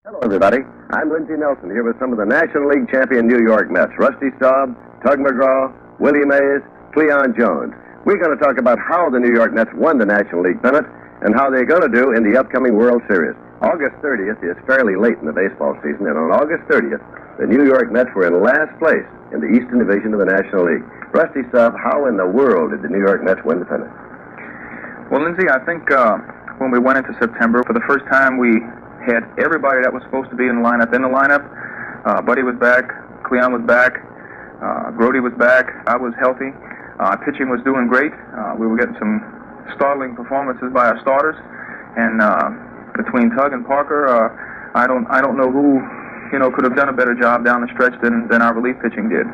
Hello, everybody. I'm Lindsey Nelson here with some of the National League champion New York Mets. Rusty Staub, Tug McGraw, Willie Mays, Cleon Jones. We're going to talk about how the New York Mets won the National League pennant and how they're going to do in the upcoming World Series. August 30th is fairly late in the baseball season, and on August 30th, the New York Mets were in last place in the Eastern Division of the National League. Rusty Staub, how in the world did the New York Mets win the pennant? Well, Lindsey, I think when we went into September, for the first time we had everybody that was supposed to be in the lineup. Buddy was back, Cleon was back, Grody was back, I was healthy. Pitching was doing great. We were getting some startling performances by our starters, and between Tug and Parker, I don't know who could have done a better job down the stretch than our relief pitching did.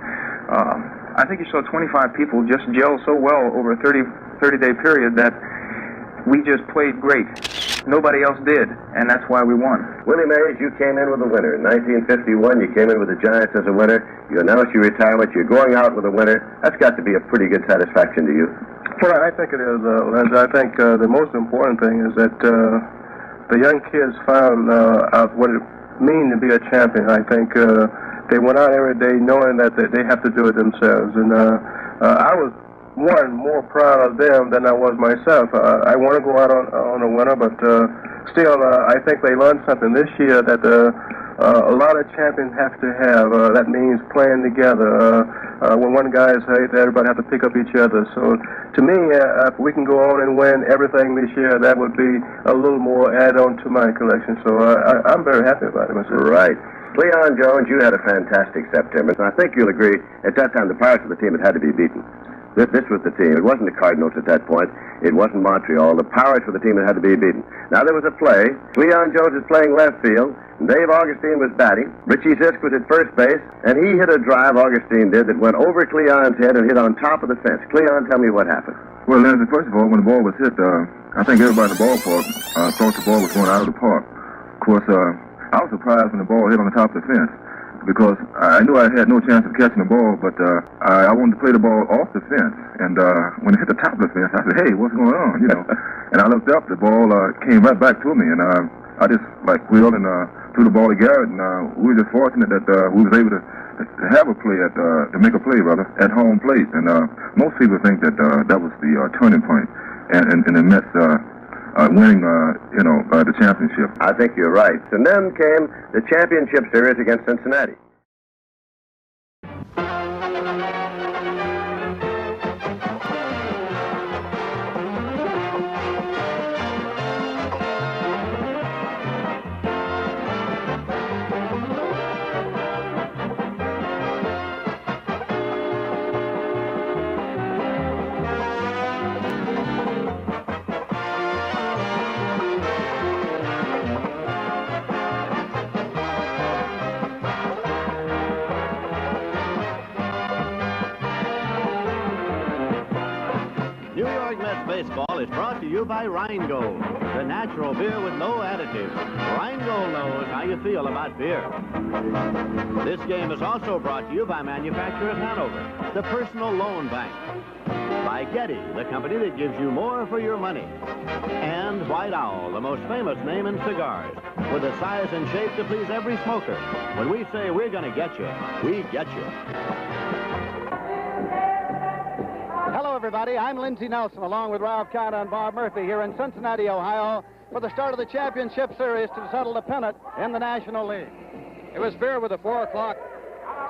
I think you saw 25 people just gel so well over a 30-day period that we just played great. Nobody else did, and that's why we won. Willie Mays, you came in with a winner. In 1951, you came in with the Giants as a winner. You announced your retirement. You're going out with a winner. That's got to be a pretty good satisfaction to you. Well, I think it is, Lindsey. I think the most important thing is that the young kids found out what it means to be a champion. I think they went out every day knowing that they have to do it themselves. And I was more proud of them than I was myself. I want to go out on a winner, but still, I think they learned something this year that a lot of champions have to have. That means playing together. When one guy is hurt, everybody has to pick up each other. So, to me, if we can go on and win everything this year, that would be a little more add-on to my collection. So, I'm very happy about it myself. Right. Cleon Jones, you had a fantastic September. And I think you'll agree, at that time, the Pirates of the team had to be beaten. This was the team. It wasn't the Cardinals at that point. It wasn't Montreal. The Pirates were the team that had to be beaten. Now, there was a play. Cleon Jones is playing left field. Dave Augustine was batting. Richie Zisk was at first base. And he hit a drive, Augustine did, that went over Cleon's head and hit on top of the fence. Cleon, tell me what happened. Well, Lindsey, first of all, when the ball was hit, I think everybody in the ballpark thought the ball was going out of the park. Of course, I was surprised when the ball hit on the top of the fence, because I knew I had no chance of catching the ball, but I wanted to play the ball off the fence. And when it hit the top of the fence, I said, hey, what's going on, And I looked up, the ball came right back to me, and I just, wheeled and threw the ball to Garrett, and we were just fortunate that we was able to have a play, to make a play, at home plate. And most people think that that was the turning point in the Mets winning, the championship. I think you're right. And then came the championship series against Cincinnati. Baseball is brought to you by Rheingold, the natural beer with no additives. Rheingold knows how you feel about beer. This game is also brought to you by Manufacturers Hanover, the personal loan bank. By Getty, the company that gives you more for your money. And White Owl, the most famous name in cigars, with a size and shape to please every smoker. When we say we're going to get you, we get you. Hello, everybody. I'm Lindsey Nelson, along with Ralph Carter and Bob Murphy here in Cincinnati, Ohio, for the start of the championship series to settle the pennant in the National League. It was fair with the 4 o'clock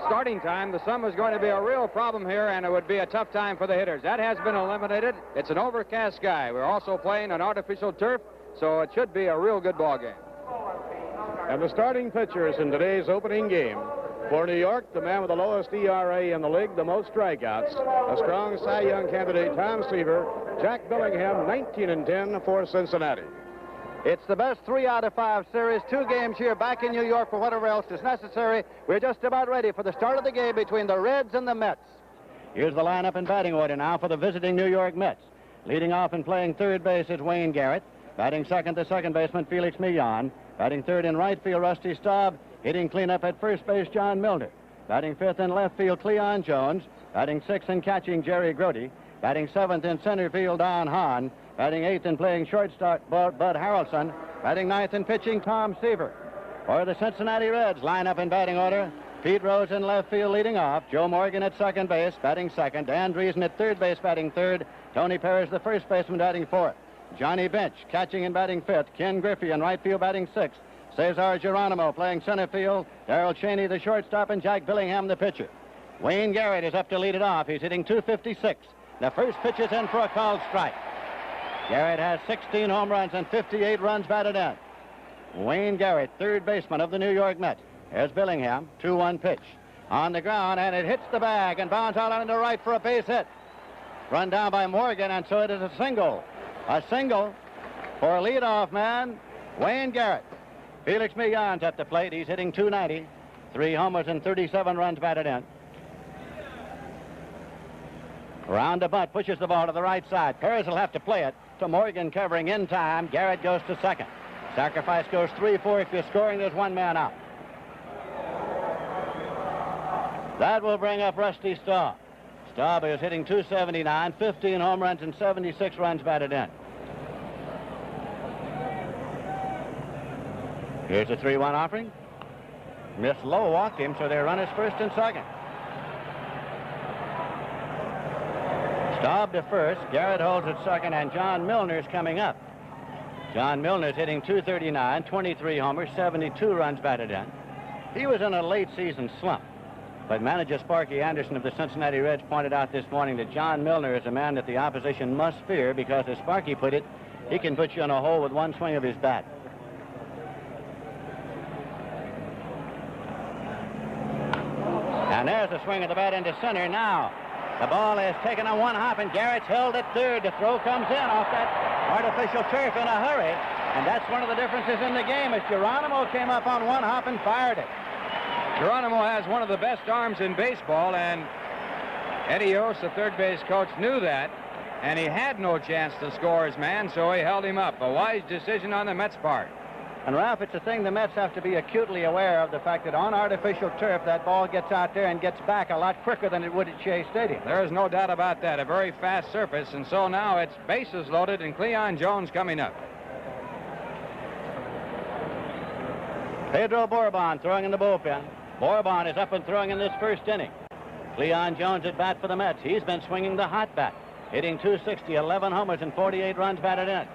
starting time. The sun was going to be a real problem here, and it would be a tough time for the hitters. That has been eliminated. It's an overcast sky. We're also playing on artificial turf, so it should be a real good ball game. And the starting pitchers in today's opening game. For New York, the man with the lowest ERA in the league, the most strikeouts, a strong Cy Young candidate, Tom Seaver. Jack Billingham, 19-10 for Cincinnati. It's the best 3 out of 5 series, 2 games here back in New York for whatever else is necessary. We're just about ready for the start of the game between the Reds and the Mets. Here's the lineup in batting order now for the visiting New York Mets. Leading off and playing third base is Wayne Garrett. Batting second, the second baseman, Felix Millan. Batting third in right field, Rusty Staub. Hitting cleanup at first base, John Milner. Batting fifth in left field, Cleon Jones. Batting sixth and catching, Jerry Grody. Batting seventh in center field, Don Hahn. Batting eighth and playing shortstop, Bud Harrelson. Batting ninth and pitching, Tom Seaver. For the Cincinnati Reds, line up in batting order. Pete Rose in left field leading off. Joe Morgan at second base, batting second. Dan Driesen at third base, batting third. Tony Parrish, the first baseman, batting fourth. Johnny Bench catching and batting fifth. Ken Griffey in right field, batting sixth. Cesar Geronimo playing center field. Darrell Cheney, the shortstop, and Jack Billingham, the pitcher. Wayne Garrett is up to lead it off. He's hitting .256. The first pitch is in for a called strike. Garrett has 16 home runs and 58 runs batted in. Wayne Garrett, third baseman of the New York Mets. Here's Billingham, 2-1 pitch. On the ground, and it hits the bag and bounds out on the right for a base hit. Run down by Morgan, and so it is a single. A single for leadoff man, Wayne Garrett. Felix Millon's at the plate. He's hitting .290. 3 homers and 37 runs batted in. Round the butt, pushes the ball to the right side. Perez will have to play it to Morgan covering in time. Garrett goes to second. Sacrifice goes 3-4. If you're scoring, there's one man out. That will bring up Rusty Staub. Staub is hitting .279, 15 home runs and 76 runs batted in. Here's a 3-1 offering. Miss Lowe walked him, so their runners first and second. Staub to first. Garrett holds at second, and John Milner's coming up. John Milner's hitting .239, 23 homers, 72 runs batted in. He was in a late season slump. But manager Sparky Anderson of the Cincinnati Reds pointed out this morning that John Milner is a man that the opposition must fear because, as Sparky put it, he can put you in a hole with one swing of his bat. And there's a swing of the bat into center now. The ball is taken on one hop, and Garrett's held at third. The throw comes in off that artificial turf in a hurry. And that's one of the differences in the game, as Geronimo came up on one hop and fired it. Geronimo has one of the best arms in baseball, and Eddie Yost, the third base coach, knew that, and he had no chance to score his man, so he held him up. A wise decision on the Mets' part. And, Ralph, it's a thing the Mets have to be acutely aware of, the fact that on artificial turf, that ball gets out there and gets back a lot quicker than it would at Shea Stadium. There is no doubt about that. A very fast surface, and so now it's bases loaded and Cleon Jones coming up. Pedro Bourbon throwing in the bullpen. Bourbon is up and throwing in this first inning. Cleon Jones at bat for the Mets. He's been swinging the hot bat, hitting .260, 11 homers and 48 runs batted in.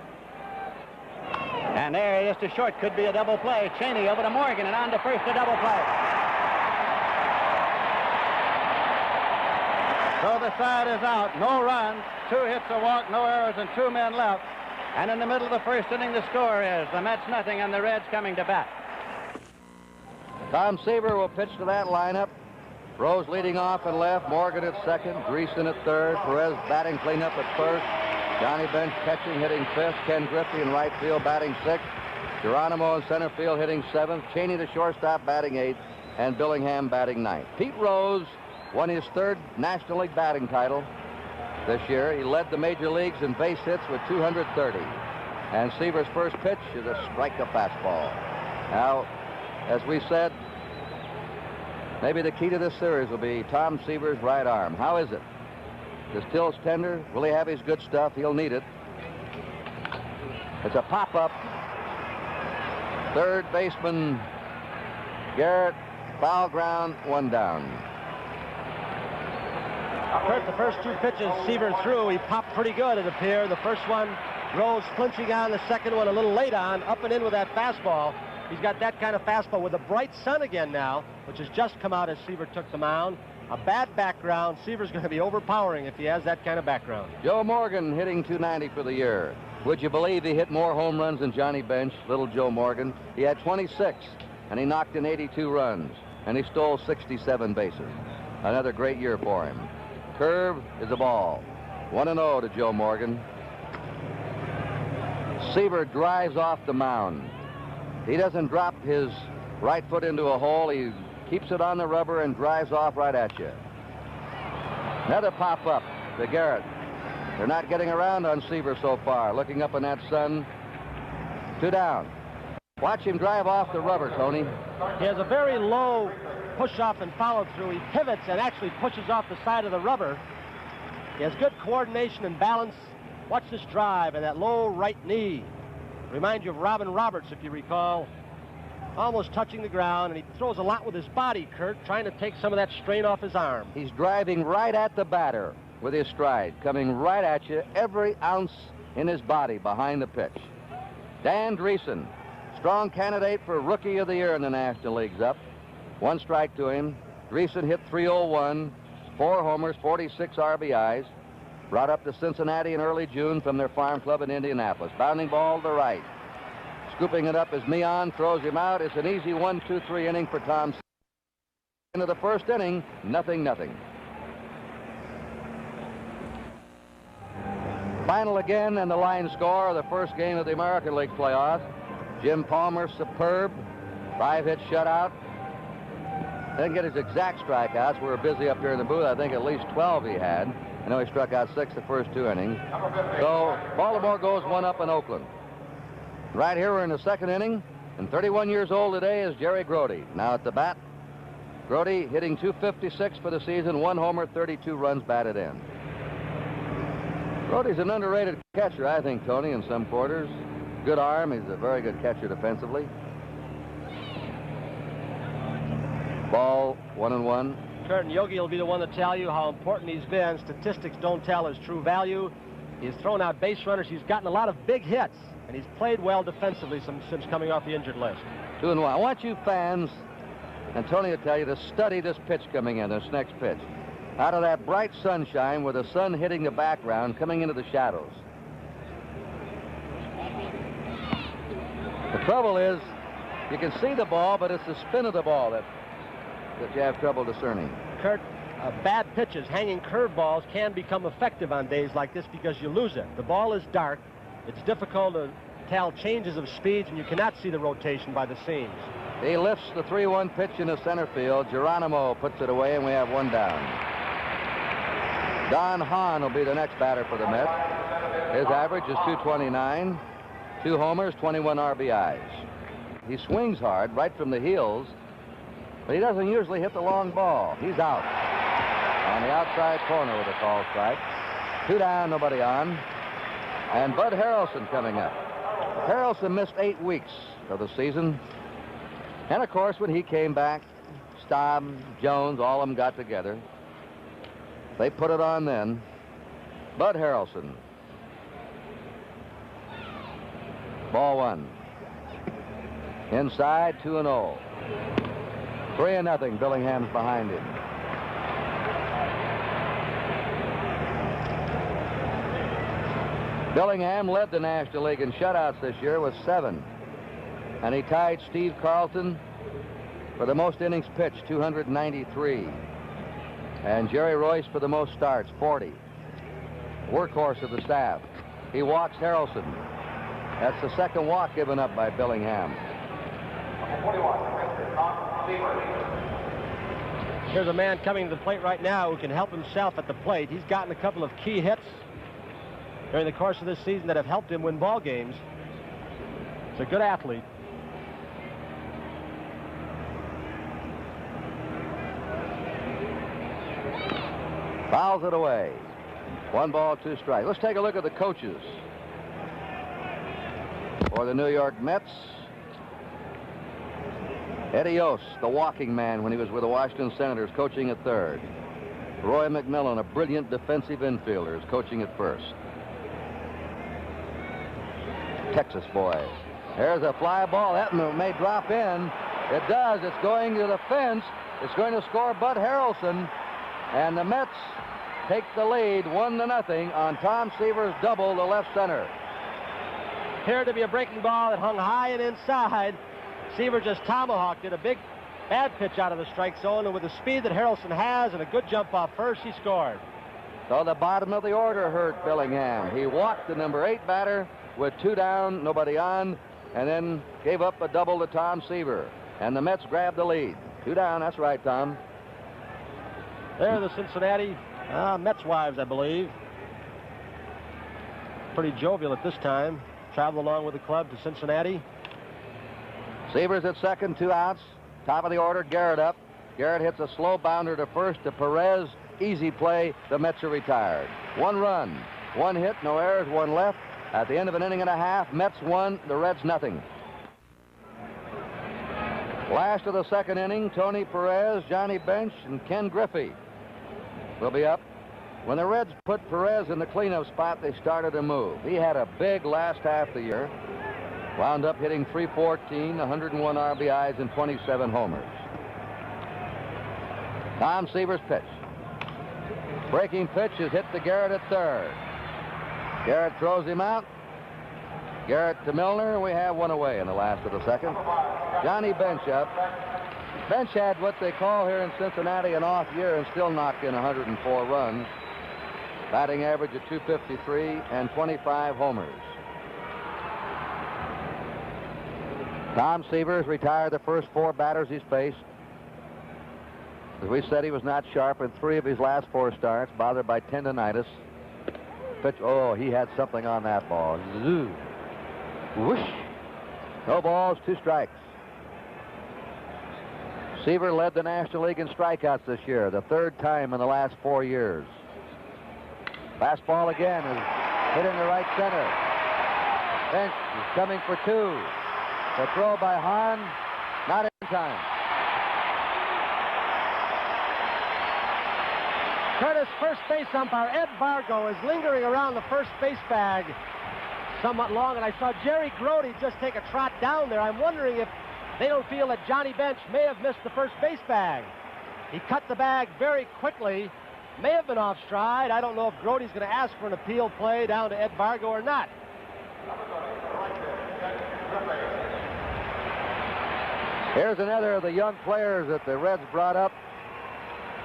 And there, just a short, could be a double play. Cheney over to Morgan, and on to first, a double play. So the side is out. No runs, 2 hits, a walk, no errors, and 2 men left. And in the middle of the first inning, the score is the Mets nothing, and the Reds coming to bat. Tom Seaver will pitch to that lineup. Rose leading off at left, Morgan at second, Driesen at third, Perez batting cleanup at first, Johnny Bench catching, hitting fifth, Ken Griffey in right field batting sixth, Geronimo in center field hitting seventh, Cheney the shortstop batting eighth, and Billingham batting ninth. Pete Rose won his third National League batting title this year. He led the major leagues in base hits with 230. And Seaver's first pitch is a strike, a fastball. Now, as we said, maybe the key to this series will be Tom Seaver's right arm. How is it? The still's tender. Will he have his good stuff? He'll need it. It's a pop-up. Third baseman Garrett, foul ground, 1 down. Kurt, the first 2 pitches Seaver threw, he popped pretty good, it appeared. The first one, Rose flinching on. The second one, a little late on, up and in with that fastball. He's got that kind of fastball with a bright sun again now, which has just come out as Seaver took the mound. A bad background. Seaver's going to be overpowering if he has that kind of background. Joe Morgan hitting .290 for the year. Would you believe he hit more home runs than Johnny Bench, little Joe Morgan? He had 26, and he knocked in 82 runs, and he stole 67 bases. Another great year for him. Curve is a ball. 1-0 to Joe Morgan. Seaver drives off the mound. He doesn't drop his right foot into a hole. He keeps it on the rubber and drives off right at you. Another pop-up to Garrett. They're not getting around on Seaver so far. Looking up in that sun. 2 down. Watch him drive off the rubber, Tony. He has a very low push-off and follow-through. He pivots and actually pushes off the side of the rubber. He has good coordination and balance. Watch this drive and that low right knee. Remind you of Robin Roberts, if you recall. almost touching the ground, and he throws a lot with his body, Kurt, trying to take some of that strain off his arm. He's driving right at the batter with his stride, coming right at you, every ounce in his body behind the pitch. Dan Dreesen, strong candidate for Rookie of the Year in the National League's up. 1 strike to him. Dreesen hit .301, 4 homers, 46 RBIs. Brought up to Cincinnati in early June from their farm club in Indianapolis. Bounding ball to right. Scooping it up as Meehan throws him out. It's an easy 1-2-3 inning for Tom. Into the first inning, 0-0. Final again, and the line score of the first game of the American League playoffs. Jim Palmer, superb. 5-hit shutout. Didn't get his exact strikeouts. We were busy up here in the booth. I think at least 12 he had. I know he struck out 6 the first 2 innings. So Baltimore goes 1 up in Oakland. Right here we're in the second inning, and 31 years old today is Jerry Grody. Now at the bat. Grody hitting .256 for the season, 1 homer, 32 runs batted in. Grody's an underrated catcher, I think, Tony, in some quarters. Good arm. He's a very good catcher defensively. Ball 1-1. Kurt, and Yogi will be the one to tell you how important he's been. Statistics don't tell his true value. He's thrown out base runners. He's gotten a lot of big hits, and he's played well defensively since coming off the injured list. 2-1. I want you fans, and Tony will tell you, to study this pitch coming in, this next pitch. Out of that bright sunshine with the sun hitting the background, coming into the shadows. The trouble is, you can see the ball, but it's the spin of the ball that you have trouble discerning. Kurt, bad pitches, hanging curveballs can become effective on days like this because you lose it. The ball is dark. It's difficult to tell changes of speeds, and you cannot see the rotation by the seams. He lifts the 3-1 pitch into center field. Geronimo puts it away, and we have 1 down. Don Hahn will be the next batter for the Mets. His average is .229, 2 homers, 21 RBIs. He swings hard right from the heels, but he doesn't usually hit the long ball. He's out on the outside corner with a call strike. 2 down, nobody on. And Bud Harrelson coming up. Harrelson missed 8 weeks of the season. And, of course, when he came back, Staub, Jones, all of them got together. They put it on then. Bud Harrelson. Ball 1. Inside, 2-0. 3-0. Billingham's behind him. Billingham led the National League in shutouts this year with 7. And he tied Steve Carlton for the most innings pitched, 293. And Jerry Royce for the most starts, 40. Workhorse of the staff. He walks Harrelson. That's the second walk given up by Billingham. Here's a man coming to the plate right now who can help himself at the plate. He's gotten a couple of key hits during the course of this season that have helped him win ball games. He's a good athlete. Fouls it away. 1 ball, 2 strikes. Let's take a look at the coaches for the New York Mets. Eddie Yost, the walking man when he was with the Washington Senators, coaching at third. Roy McMillan, a brilliant defensive infielder, is coaching at first. Texas boy. There's a fly ball. That may drop in. It does. It's going to the fence. It's going to score Bud Harrelson. And the Mets take the lead 1-0 on Tom Seaver's double to left center. Appeared to be a breaking ball that hung high and inside. Seaver just tomahawked it. A big bad pitch out of the strike zone, and with the speed that Harrelson has and a good jump off first, he scored. So the bottom of the order hurt Billingham. He walked the number 8 batter with 2 down, nobody on, and then gave up a double to Tom Seaver. And the Mets grabbed the lead. 2 down, that's right, Tom. They're the Cincinnati Mets wives, I believe. Pretty jovial at this time. Traveled along with the club to Cincinnati. Seaver's at second, 2 outs. Top of the order, Garrett up. Garrett hits a slow bounder to first to Perez. Easy play. The Mets are retired. 1 run, 1 hit, no errors, 1 left. At the end of an inning and a half, Mets 1, the Reds nothing. Last of the second inning, Tony Perez, Johnny Bench, and Ken Griffey will be up. When the Reds put Perez in the cleanup spot, they started to move. He had a big last half of the year. Wound up hitting .314, 101 RBIs, and 27 homers. Tom Seaver's pitch. Breaking pitch is hit to Garrett at third. Garrett throws him out. Garrett to Milner, and we have one away in the last of the second. Johnny Bench up. Bench had what they call here in Cincinnati an off year and still knocked in 104 runs. Batting average of .253 and 25 homers. Tom Seaver has retired the first 4 batters he's faced. As we said, he was not sharp in 3 of his last 4 starts, bothered by tendonitis. Pitch, oh, he had something on that ball. Zoo. Whoosh. No balls, 2 strikes. Seaver led the National League in strikeouts this year, the 3rd time in the last 4 years. Fastball again is hit in the right center. Bench is coming for 2. The throw by Hahn, not in time. Curtis, first base umpire Ed Vargo, is lingering around the first base bag somewhat long, and I saw Jerry Grody just take a trot down there. I'm wondering if they don't feel that Johnny Bench may have missed the first base bag. He cut the bag very quickly, may have been off stride. I don't know if Grody's going to ask for an appeal play down to Ed Vargo or not. Here's another of the young players that the Reds brought up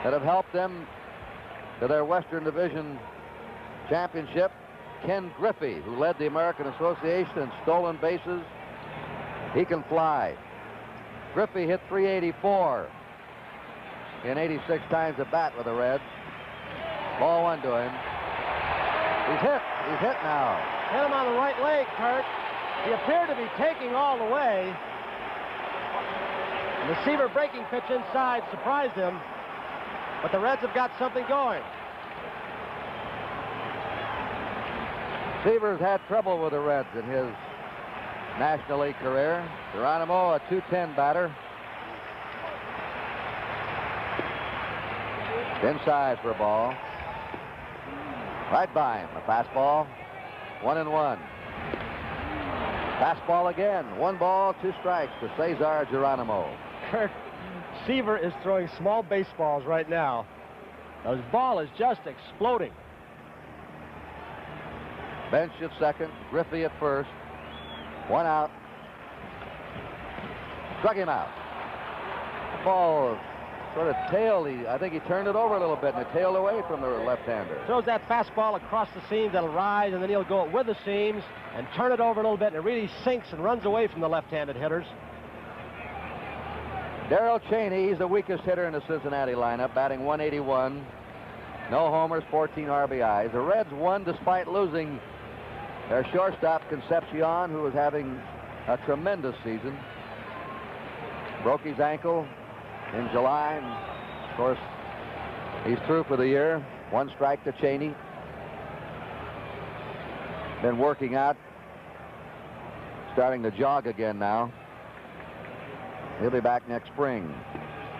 that have helped them to their Western Division championship. Ken Griffey, who led the American Association in stolen bases. He can fly. Griffey hit .384 in 86 times at bat with the Reds. Ball 1 to him. He's hit. He's hit now. Hit him on the right leg, Kurt. He appeared to be taking all the way. And the Seaver breaking pitch inside surprised him. But the Reds have got something going. Seaver's had trouble with the Reds in his National League career. Geronimo, a .210 batter. Inside for a ball. Right by him. A fastball. 1-1. Fastball again. 1 ball, 2 strikes to Cesar Geronimo. Kurt, Seaver is throwing small baseballs right now. His ball is just exploding. Bench at second, Griffey at first. 1 out. Struck him out. The ball sort of tailed. I think he turned it over a little bit and it tailed away from the left-hander. Throws that fastball across the seams that'll rise, and then he'll go with the seams and turn it over a little bit, and it really sinks and runs away from the left-handed hitters. Darrell Cheney, he's the weakest hitter in the Cincinnati lineup, batting .181. No homers, 14 RBIs. The Reds won despite losing their shortstop, Concepcion, who was having a tremendous season. Broke his ankle in July, and of course, he's through for the year. 1 strike to Cheney. Been working out, starting to jog again now. He'll be back next spring.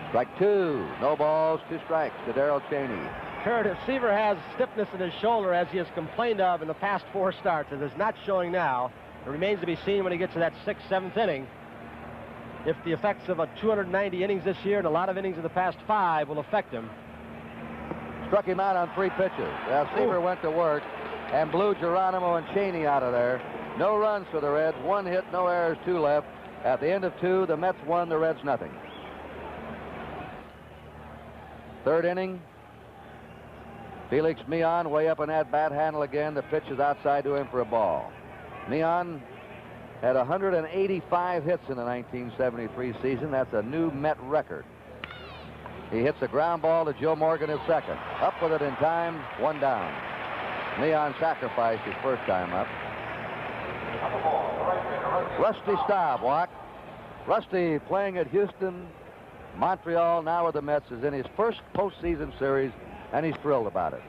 Strike 2, no balls, 2 strikes to Darrell Cheney. Kurt, if Seaver has stiffness in his shoulder, as he has complained of in the past 4 starts, and is not showing now, it remains to be seen when he gets to that 6th, 7th inning, if the effects of 290 innings this year and a lot of innings in the past 5 will affect him. Struck him out on 3 pitches. Seaver went to work and blew Geronimo and Cheney out of there. No runs for the Reds, 1 hit, no errors, 2 left. At the end of 2, the Mets won, the Reds nothing. 3rd inning. Felix Millan way up on that bat handle again. The pitch is outside to him for a ball. Millan had 185 hits in the 1973 season. That's a new Met record. He hits a ground ball to Joe Morgan at second. Up with it in time, 1 down. Millan sacrificed his first time up. Rusty Staub, walk. Rusty playing at Houston, Montreal, now with the Mets, is in his first postseason series, and he's thrilled about it.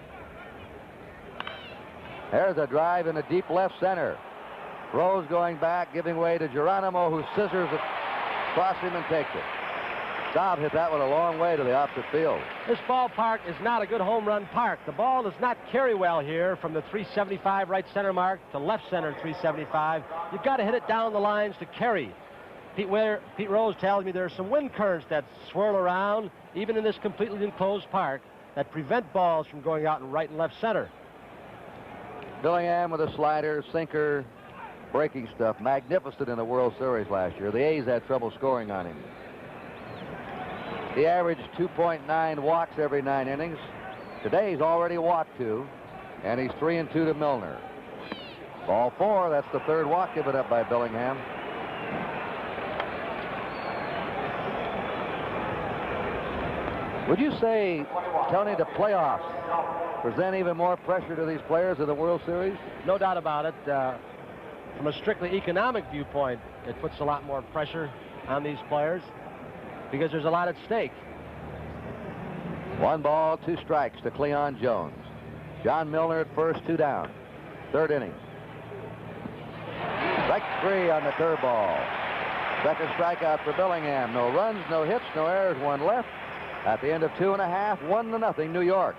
There's a drive in the deep left center. Rose going back, giving way to Geronimo, who scissors it across him and takes it. Staub hit that one a long way to the opposite field. This ballpark is not a good home run park. The ball does not carry well here from the 375 right center mark to left center 375. You've got to hit it down the lines to carry. Pete Rose tells me there are some wind currents that swirl around, even in this completely enclosed park, that prevent balls from going out in right and left center. Billingham with a slider, sinker, breaking stuff. Magnificent in the World Series last year. The A's had trouble scoring on him. He averaged 2.9 walks every 9 innings. Today he's already walked 2, and he's 3-2 to Milner. Ball 4, that's the 3rd walk given up by Billingham. Would you say, Tony, the playoffs present even more pressure to these players in the World Series? No doubt about it. From a strictly economic viewpoint, it puts a lot more pressure on these players because there's a lot at stake. 1 ball, 2 strikes to Cleon Jones. John Milner at first, 2 down. 3rd inning. Strike 3 on the curveball. 2nd strikeout for Billingham. No runs, no hits, no errors, 1 left. At the end of 2.5, 1-0 New York.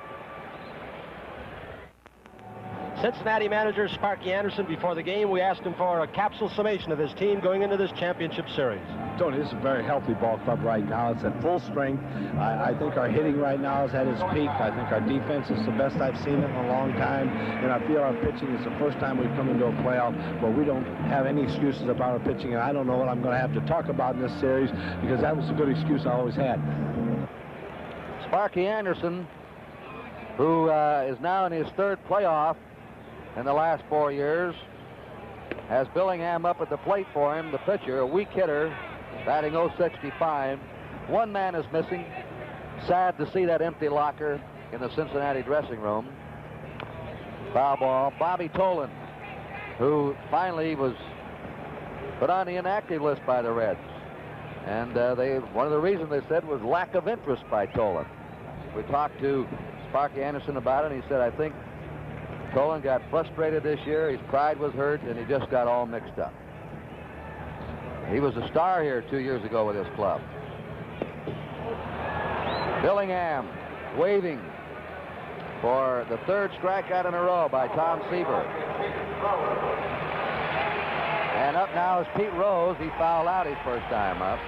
Cincinnati manager Sparky Anderson, before the game, we asked him for a capsule summation of his team going into this championship series. Tony, this is a very healthy ball club right now. It's at full strength. I think our hitting right now is at its peak. I think our defense is the best I've seen it in a long time. And I feel our pitching is the first time we've come into a playoff where we don't have any excuses about our pitching. And I don't know what I'm going to have to talk about in this series because that was a good excuse I always had. Sparky Anderson, who is now in his 3rd playoff in the last 4 years, has Billingham up at the plate for him, the pitcher, a weak hitter, batting .065. 1 man is missing. Sad to see that empty locker in the Cincinnati dressing room. Foul ball. Bobby Tolan, who finally was put on the inactive list by the Reds. And one of the reasons they said was lack of interest by Tolan. We talked to Sparky Anderson about it, and he said, I think Tolan got frustrated this year. His pride was hurt, and he just got all mixed up. He was a star here 2 years ago with his club. Billingham waving for the 3rd strikeout in a row by Tom Seaver. And up now is Pete Rose. He fouled out his first time up.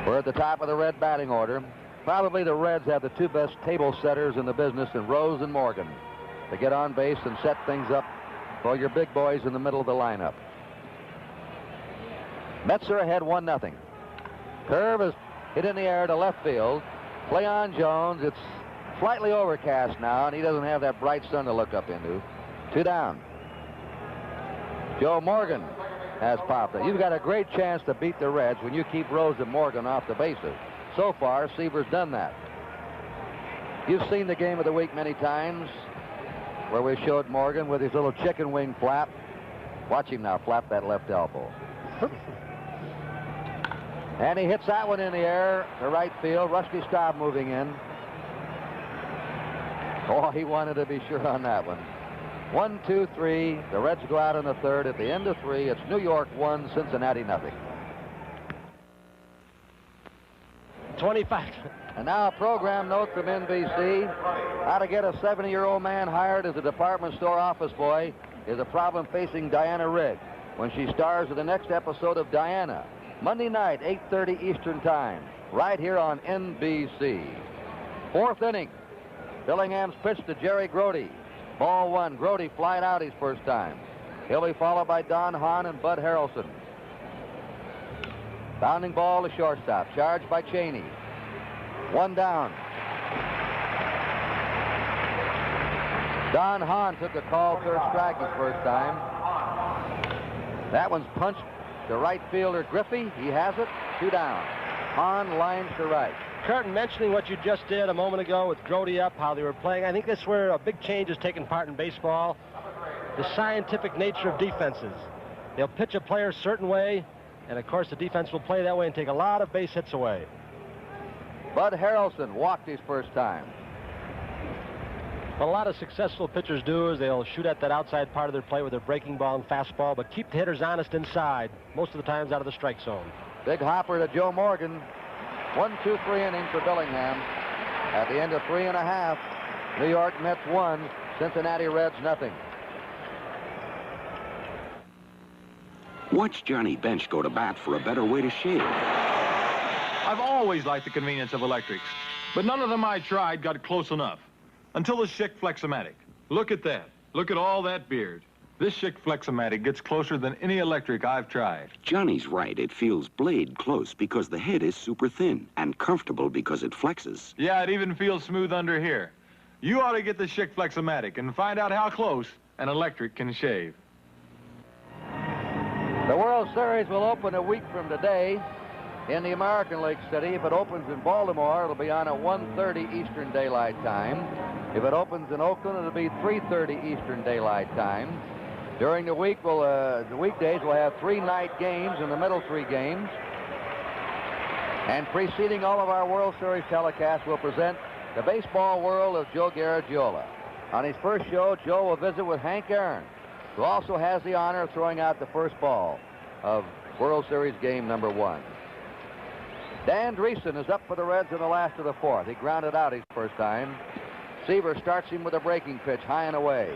We're at the top of the Red batting order. Probably the Reds have the 2 best table setters in the business in Rose and Morgan to get on base and set things up for your big boys in the middle of the lineup. Mets are ahead 1-0. Curve is hit in the air to left field. Cleon Jones, it's slightly overcast now, and he doesn't have that bright sun to look up into. 2 down. Joe Morgan has popped it. You've got a great chance to beat the Reds when you keep Rose and Morgan off the bases. So far, Seaver's done that. You've seen the game of the week many times where we showed Morgan with his little chicken wing flap. Watch him now flap that left elbow. And he hits that one in the air to right field. Rusty Staub moving in. Oh, he wanted to be sure on that one. 1, 2, 3. The Reds go out in the 3rd. At the end of 3, it's New York 1, Cincinnati 0. 25. And now a program note from NBC. How to get a 70-year-old man hired as a department store office boy is a problem facing Diana Rigg when she stars in the next episode of Diana. Monday night, 8:30 Eastern Time, right here on NBC. 4th inning. Billingham's pitch to Jerry Grody. Ball 1. Grody flied out his first time. He'll be followed by Don Hahn and Bud Harrelson. Bounding ball to shortstop. Charged by Cheney. 1 down. Don Hahn took a call, 3rd strike his first time. That one's punched to right fielder Griffey. He has it. 2 down. Hahn lines to right. Curtin, mentioning what you just did a moment ago with Grody up, how they were playing, I think that's where a big change has taken part in baseball. The scientific nature of defenses. They'll pitch a player a certain way, and of course the defense will play that way and take a lot of base hits away. Bud Harrelson walked his first time. What a lot of successful pitchers do is they'll shoot at that outside part of their play with their breaking ball and fastball, but keep the hitters honest inside, most of the times out of the strike zone. Big hopper to Joe Morgan. 1, 2, 3 innings for Bellingham. At the end of 3.5, New York Mets 1, Cincinnati Reds nothing. Watch Johnny Bench go to bat for a better way to shave. I've always liked the convenience of electrics, but none of them I tried got close enough. Until the Schick Flexomatic. Look at that. Look at all that beard. This Schick Flexomatic gets closer than any electric I've tried. Johnny's right. It feels blade close because the head is super thin and comfortable because it flexes. Yeah, it even feels smooth under here. You ought to get the Schick Flexomatic and find out how close an electric can shave. The World Series will open a week from today in the American League City. If it opens in Baltimore, it'll be on at 1:30 Eastern Daylight Time. If it opens in Oakland, it'll be 3:30 Eastern Daylight Time. During the week, the weekdays, we'll have 3 night games in the middle 3 games. And preceding all of our World Series telecasts, we'll present the baseball world of Joe Garagiola. On his first show, Joe will visit with Hank Aaron, who also has the honor of throwing out the first ball of World Series game number 1. Dan Dreesen is up for the Reds in the last of the 4th. He grounded out his first time. Seaver starts him with a breaking pitch, high and away.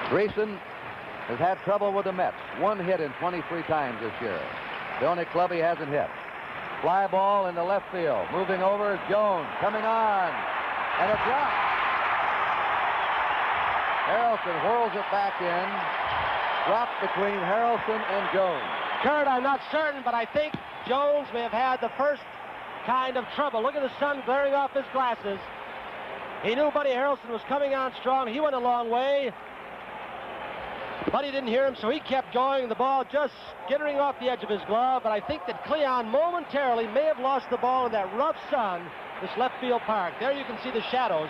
Dreesen has had trouble with the Mets. 1 hit in 23 times this year. The only club he hasn't hit. Fly ball into left field. Moving over is Jones. Coming on. And a drop. Harrelson whirls it back in. Drop between Harrelson and Jones. Kurt, I'm not certain, but I think Jones may have had the first kind of trouble. Look at the sun glaring off his glasses. He knew Buddy Harrelson was coming on strong. He went a long way. Buddy didn't hear him, so he kept going. The ball just skittering off the edge of his glove. But I think that Cleon momentarily may have lost the ball in that rough sun, this left field park. There you can see the shadows.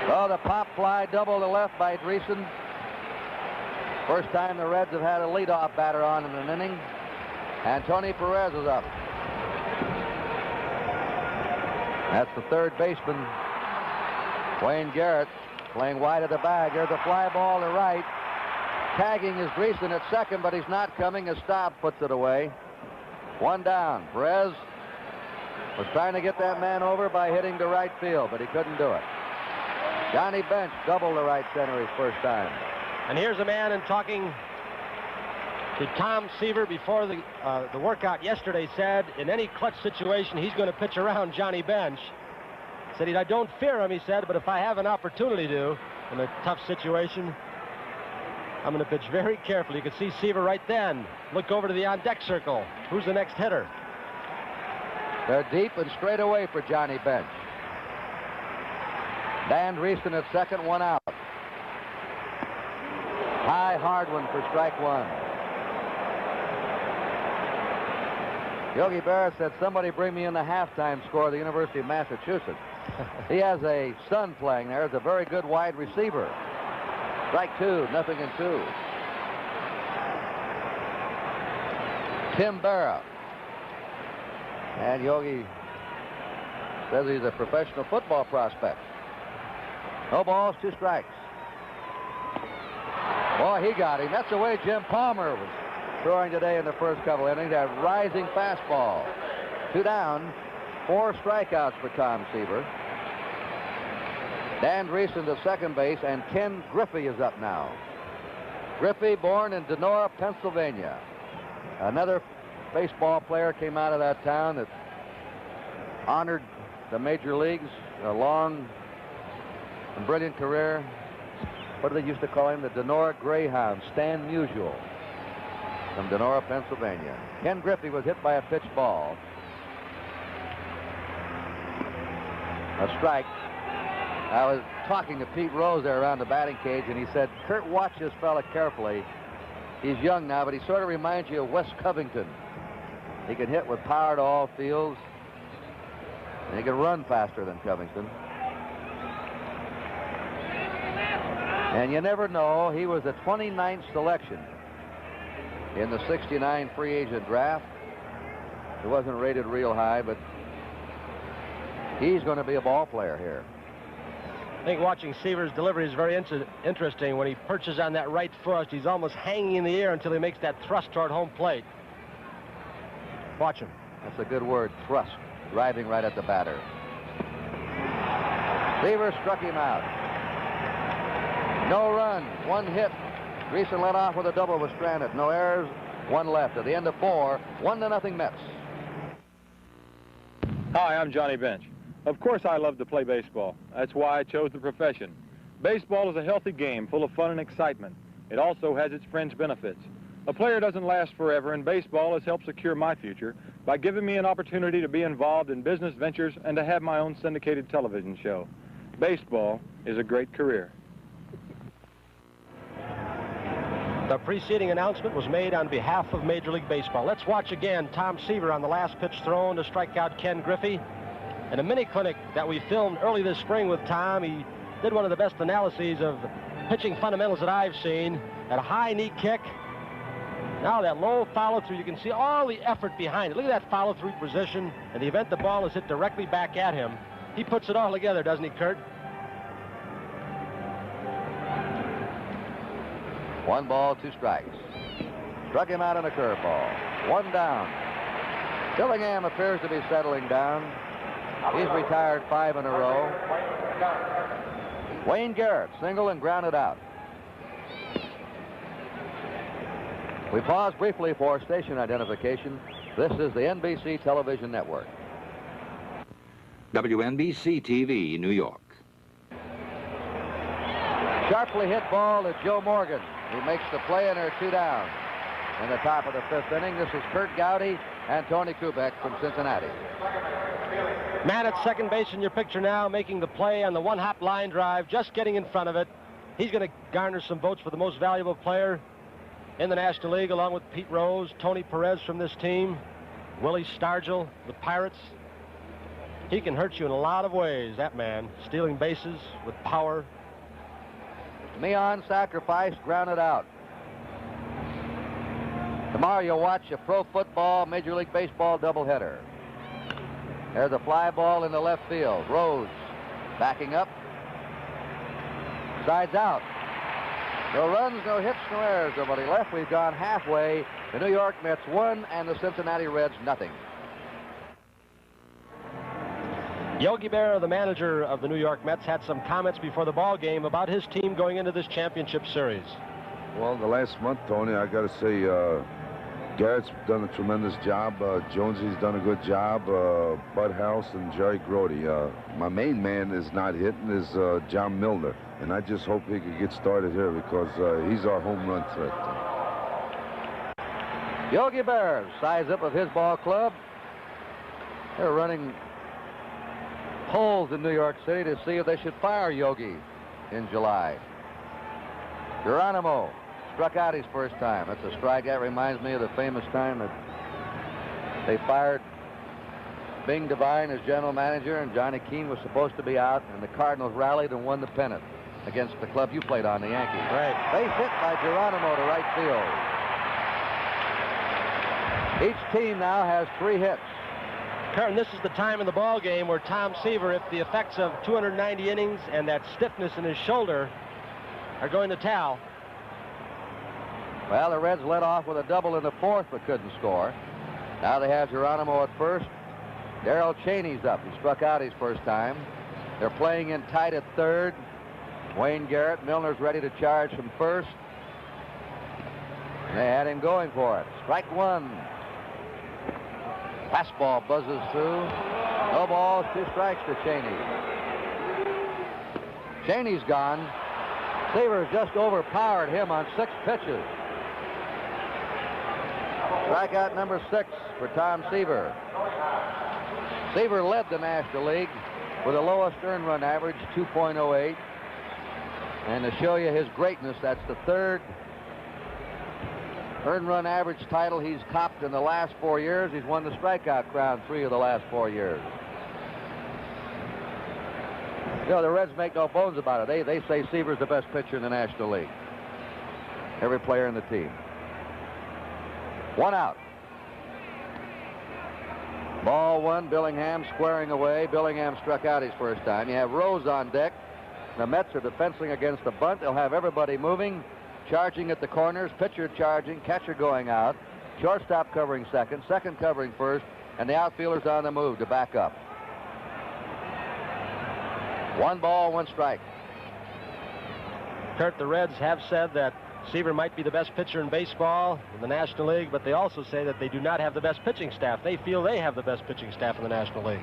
Oh, the pop fly double to left by Dreesen. First time the Reds have had a leadoff batter on in an inning. And Tony Perez is up. That's the third baseman, Wayne Garrett, playing wide of the bag. There's a fly ball to right. Tagging is Dreesen at second, but he's not coming. A stop puts it away. 1 down. Perez was trying to get that man over by hitting to right field, but he couldn't do it. Johnny Bench doubled to right center his first time. And here's a man in talking to Tom Seaver before the workout yesterday said in any clutch situation he's going to pitch around Johnny Bench. Said I don't fear him, he said, but if I have an opportunity to in a tough situation, I'm going to pitch very carefully. You can see Seaver right then look over to the on-deck circle. Who's the next hitter? They're deep and straight away for Johnny Bench. Dan Dreesen at second, 1 out. High, hard one for strike 1. Yogi Berra said, somebody bring me in the halftime score of the University of Massachusetts. He has a son playing there. He's a very good wide receiver. Strike 2, 0-2. Tim Berra. And Yogi says he's a professional football prospect. No balls, 2 strikes. Boy, he got him. That's the way Jim Palmer was throwing today in the first couple innings. That rising fastball. 2 down, 4 strikeouts for Tom Seaver. Dan Dreesen to second base, and Ken Griffey is up now. Griffey, born in Donora, Pennsylvania. Another baseball player came out of that town that honored the major leagues. A long and brilliant career. What do they used to call him? The Donora Greyhound. Stan Musial from Donora, Pennsylvania. Ken Griffey was hit by a pitch ball. A strike. I was talking to Pete Rose there around the batting cage, and he said, Kurt, watch this fella carefully. He's young now, but he sort of reminds you of Wes Covington. He can hit with power to all fields, and he can run faster than Covington. And you never know, he was the 29th selection in the '69 free agent draft. It wasn't rated real high, but He's going to be a ball player here. I think watching Seaver's delivery is very interesting. When he perches on that right foot, he's almost hanging in the air until he makes that thrust toward home plate. Watch him. That's a good word, thrust. Driving right at the batter. Seaver struck him out. No run, 1 hit. Greason led off with a double, was stranded. No errors, 1 left. At the end of 4, 1-0 Mets. Hi, I'm Johnny Bench. Of course I love to play baseball. That's why I chose the profession. Baseball is a healthy game full of fun and excitement. It also has its fringe benefits. A player doesn't last forever, and baseball has helped secure my future by giving me an opportunity to be involved in business ventures and to have my own syndicated television show. Baseball is a great career. The preceding announcement was made on behalf of Major League Baseball. Let's watch again Tom Seaver on the last pitch thrown to strike out Ken Griffey. In a mini clinic that we filmed early this spring with Tom, he did one of the best analyses of pitching fundamentals that I've seen. At a high knee kick. Now that low follow-through, you can see all the effort behind it. Look at that follow-through position. In the event the ball is hit directly back at him, he puts it all together, doesn't he, Kurt? 1 ball, 2 strikes. Struck him out in a curveball. 1 down. Dillingham appears to be settling down. He's retired 5 in a row. Wayne Garrett, single and grounded out. We pause briefly for station identification. This is the NBC Television Network. WNBC TV, New York. Sharply hit ball to Joe Morgan. He makes the play, and they're 2 down. In the top of the 5th inning, this is Kurt Gowdy and Tony Kubek from Cincinnati. Man at second base in your picture now, making the play on the 1-hop line drive, just getting in front of it. He's going to garner some votes for the most valuable player in the National League, along with Pete Rose, Tony Perez from this team, Willie Stargell, the Pirates. He can hurt you in a lot of ways, that man. Stealing bases with power. Meehan sacrifice, grounded out. Tomorrow you'll watch a pro football, Major League Baseball doubleheader. There's a fly ball in the left field. Rose backing up. Sides out. No runs, no hits, no errors. Nobody left. We've gone halfway. The New York Mets 1 and the Cincinnati Reds nothing. Yogi Berra, the manager of the New York Mets, had some comments before the ball game about his team going into this championship series. Well, the last month, Tony, I got to say, Garrett's done a tremendous job. Jonesy's done a good job. Bud House and Jerry Grody. My main man is not hitting is John Milner, and I just hope he could get started here because he's our home run threat. Yogi Berra, size up of his ball club. They're running polls in New York City to see if they should fire Yogi in July. Geronimo struck out his first time. That's a strike. That reminds me of the famous time that they fired Bing Devine as general manager, and Johnny Keane was supposed to be out, and the Cardinals rallied and won the pennant against the club you played on, the Yankees. Right. Base hit by Geronimo to right field. Each team now has 3 hits. Karen, this is the time in the ball game where Tom Seaver, if the effects of 290 innings and that stiffness in his shoulder are going to tell. Well, the Reds led off with a double in the 4th but couldn't score. Now they have Geronimo at first. Darrell Cheney's up. He struck out his first time. They're playing in tight at 3rd. Wayne Garrett, Milner's ready to charge from first. And they had him going for it. Strike 1. Fastball buzzes through. No balls, 2 strikes to Cheney. Cheney's gone. Seaver's just overpowered him on 6 pitches. Strikeout number 6 for Tom Seaver. Seaver led the National League with the lowest earned run average, 2.08. And to show you his greatness, that's the 3rd earned run average title he's copped in the last 4 years. He's won the strikeout crown 3 of the last 4 years. You know, the Reds make no bones about it. They say Seaver's the best pitcher in the National League. Every player in the team. 1 out. Ball one, Billingham squaring away. Billingham struck out his first time. You have Rose on deck. The Mets are defensing against the bunt. They'll have everybody moving, charging at the corners, pitcher charging, catcher going out, shortstop covering second, second covering first, and the outfielders on the move to back up. 1 ball, 1 strike. Kurt, the Reds have said that Seaver might be the best pitcher in baseball in the National League, but they also say that they do not have the best pitching staff. They feel they have the best pitching staff in the National League.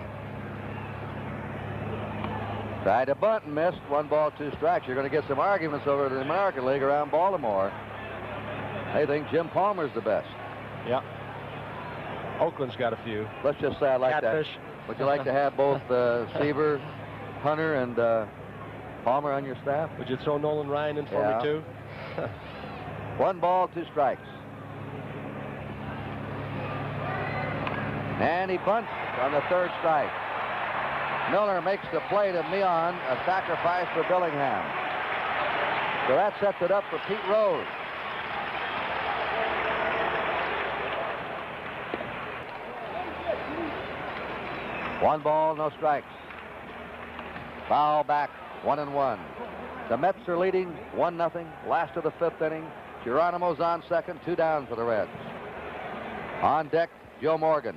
Tried to bunt and missed. 1 ball, 2 strikes. You're going to get some arguments over in the American League around Baltimore. They think Jim Palmer's the best. Yeah. Oakland's got a few. Let's just say I like Catfish. that. Would you like to have both Seaver, Hunter, and Palmer on your staff? Would you throw Nolan Ryan in for me, too? 1 ball, 2 strikes. And he bunts on the 3rd strike. Miller makes the play to Meehan, a sacrifice for Billingham. So that sets it up for Pete Rose. One ball, no strikes. Foul back, 1-1. The Mets are leading 1-0. Last of the 5th inning. Geronimo's on second, 2 down for the Reds. On deck, Joe Morgan.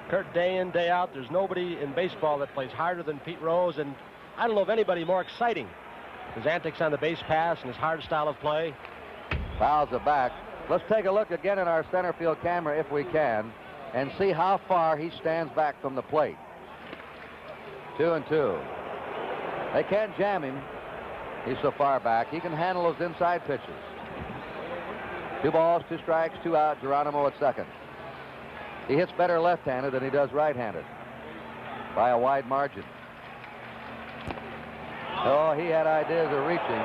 Kurt, day in, day out, there's nobody in baseball that plays harder than Pete Rose, and I don't know of anybody more exciting. His antics on the base pass and his hard style of play. Fouls are back. Let's take a look again at our center field camera, if we can, and see how far he stands back from the plate. 2-2. They can't jam him. He's so far back. He can handle those inside pitches. 2 balls, 2 strikes, 2 out. Geronimo at second. He hits better left-handed than he does right-handed by a wide margin. Oh, he had ideas of reaching.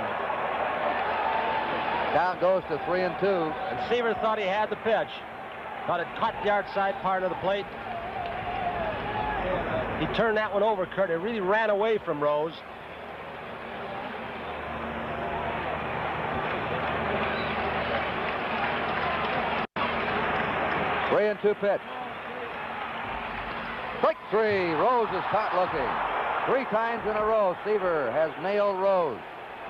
Count goes to 3-2. And Seaver thought he had the pitch. Thought it caught the outside part of the plate. He turned that one over, Kurt. It really ran away from Rose. Three and 2 pitch. Strike 3. Rose is caught looking. 3 times in a row, Seaver has nailed Rose.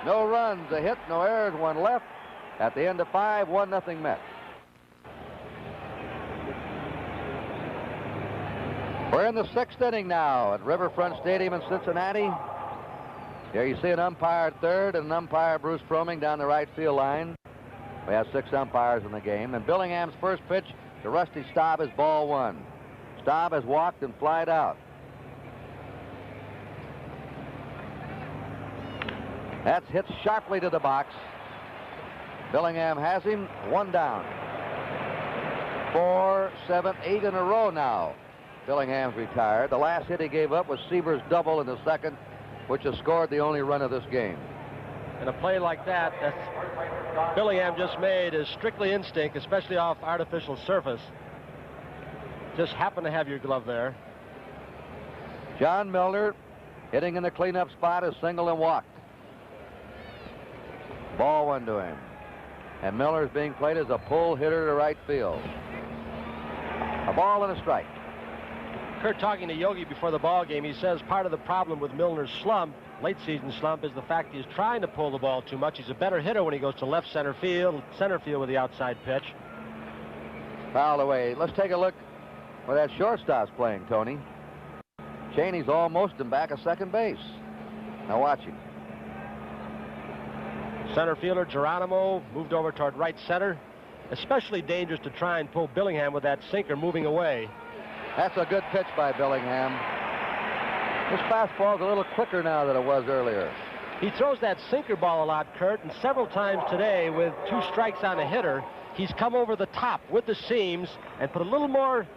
No runs, a hit, no errors, 1 left. At the end of 5, 1-0 Mets. We're in the 6th inning now at Riverfront Stadium in Cincinnati. Here you see an umpire at third and an umpire, Bruce Fromming, down the right field line. We have 6 umpires in the game. And Billingham's first pitch to Rusty Staub is ball 1. Staub has walked and flied out. That's hit sharply to the box. Billingham has him, 1 down. 4, 7, 8 in a row now. Billingham's retired. The last hit he gave up was Seaver's double in the 2nd, which has scored the only run of this game. And a play like that Billingham just made is strictly instinct, especially off artificial surface. Just happened to have your glove there. John Milner hitting in the cleanup spot is single and walked. Ball 1 to him. And Miller is being played as a pull hitter to right field. A ball and a strike. Kurt, talking to Yogi before the ball game, he says part of the problem with Milner's slump, late season slump, is the fact he's trying to pull the ball too much. He's a better hitter when he goes to left center field with the outside pitch. Fouled away. Let's take a look where that shortstop's playing, Tony. Cheney's almost in back of second base. Now watch him. Center fielder Geronimo moved over toward right center. Especially dangerous to try and pull Billingham with that sinker moving away. That's a good pitch by Billingham. This fastball's a little quicker now than it was earlier. He throws that sinker ball a lot, Kurt, and several times today with 2 strikes on a hitter, he's come over the top with the seams and put a little more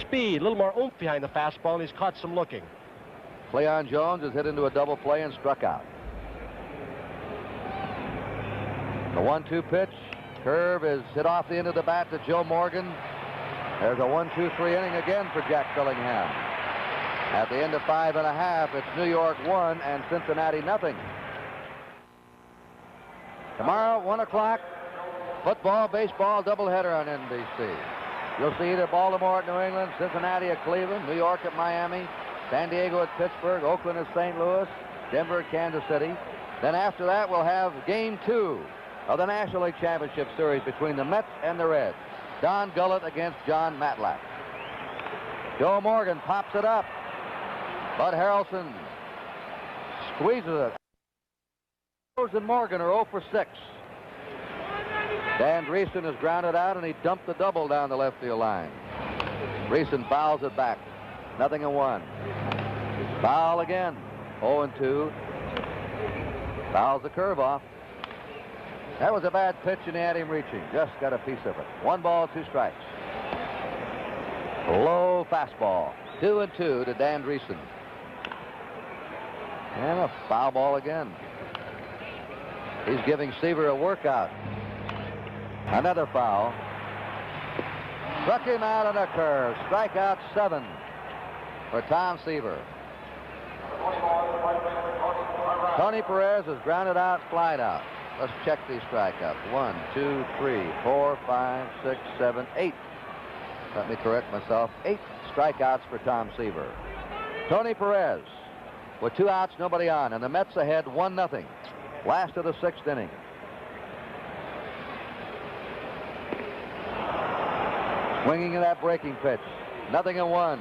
speed, a little more oomph behind the fastball, and he's caught some looking. Cleon Jones has hit into a double play and struck out. The 1-2 pitch. Curve is hit off the end of the bat to Joe Morgan. There's a 1-2-3 inning again for Jack Billingham. At the end of 5 1/2, it's New York 1 and Cincinnati 0. Tomorrow, 1 o'clock, football, baseball, doubleheader on NBC. You'll see either Baltimore at New England, Cincinnati at Cleveland, New York at Miami, San Diego at Pittsburgh, Oakland at St. Louis, Denver at Kansas City. Then after that, we'll have Game 2 of the National League Championship Series between the Mets and the Reds. Don Gullett against John Matlack. Joe Morgan pops it up. Bud Harrelson squeezes it. Rose and Morgan are 0 for 6. Dan Dreesen is grounded out, and he dumped the double down the left field line. Dreesen fouls it back. 0-1. Foul again. 0-2. Fouls the curve off. That was a bad pitch, and he had him reaching. Just got a piece of it. 1 ball, 2 strikes. Low fastball. 2-2 to Dan Dreesen. And a foul ball again. He's giving Seaver a workout. Another foul. Struck him out on a curve. Strikeout 7 for Tom Seaver. Tony Perez is grounded out, flied out. Let's check these strikeouts. 1, 2, 3, 4, 5, 6, 7, 8. Let me correct myself. 8 strikeouts for Tom Seaver. Tony Perez with 2 outs, nobody on, and the Mets ahead 1-0. Last of the 6th inning. Swinging at that breaking pitch. 0-1.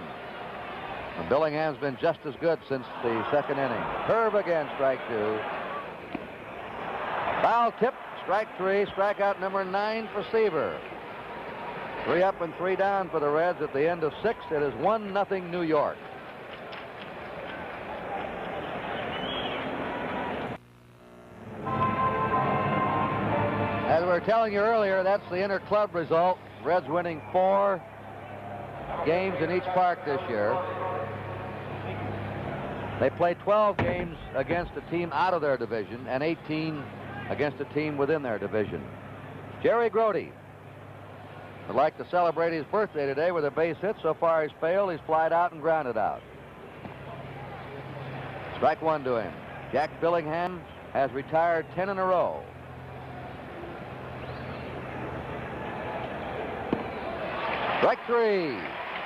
And Billingham's been just as good since the 2nd inning. Curve again, strike 2. Foul tip, strike 3. Strikeout number 9 for Seaver. 3 up and 3 down for the Reds at the end of 6. It is 1-0 New York. As we were telling you earlier, that's the inter-club result. Reds winning 4 games in each park this year. They play 12 games against a team out of their division and 18 against a team within their division. Jerry Grody would like to celebrate his birthday today with a base hit. So far he's failed. He's flied out and grounded out. Strike 1 to him. Jack Billingham has retired 10 in a row. Strike 3.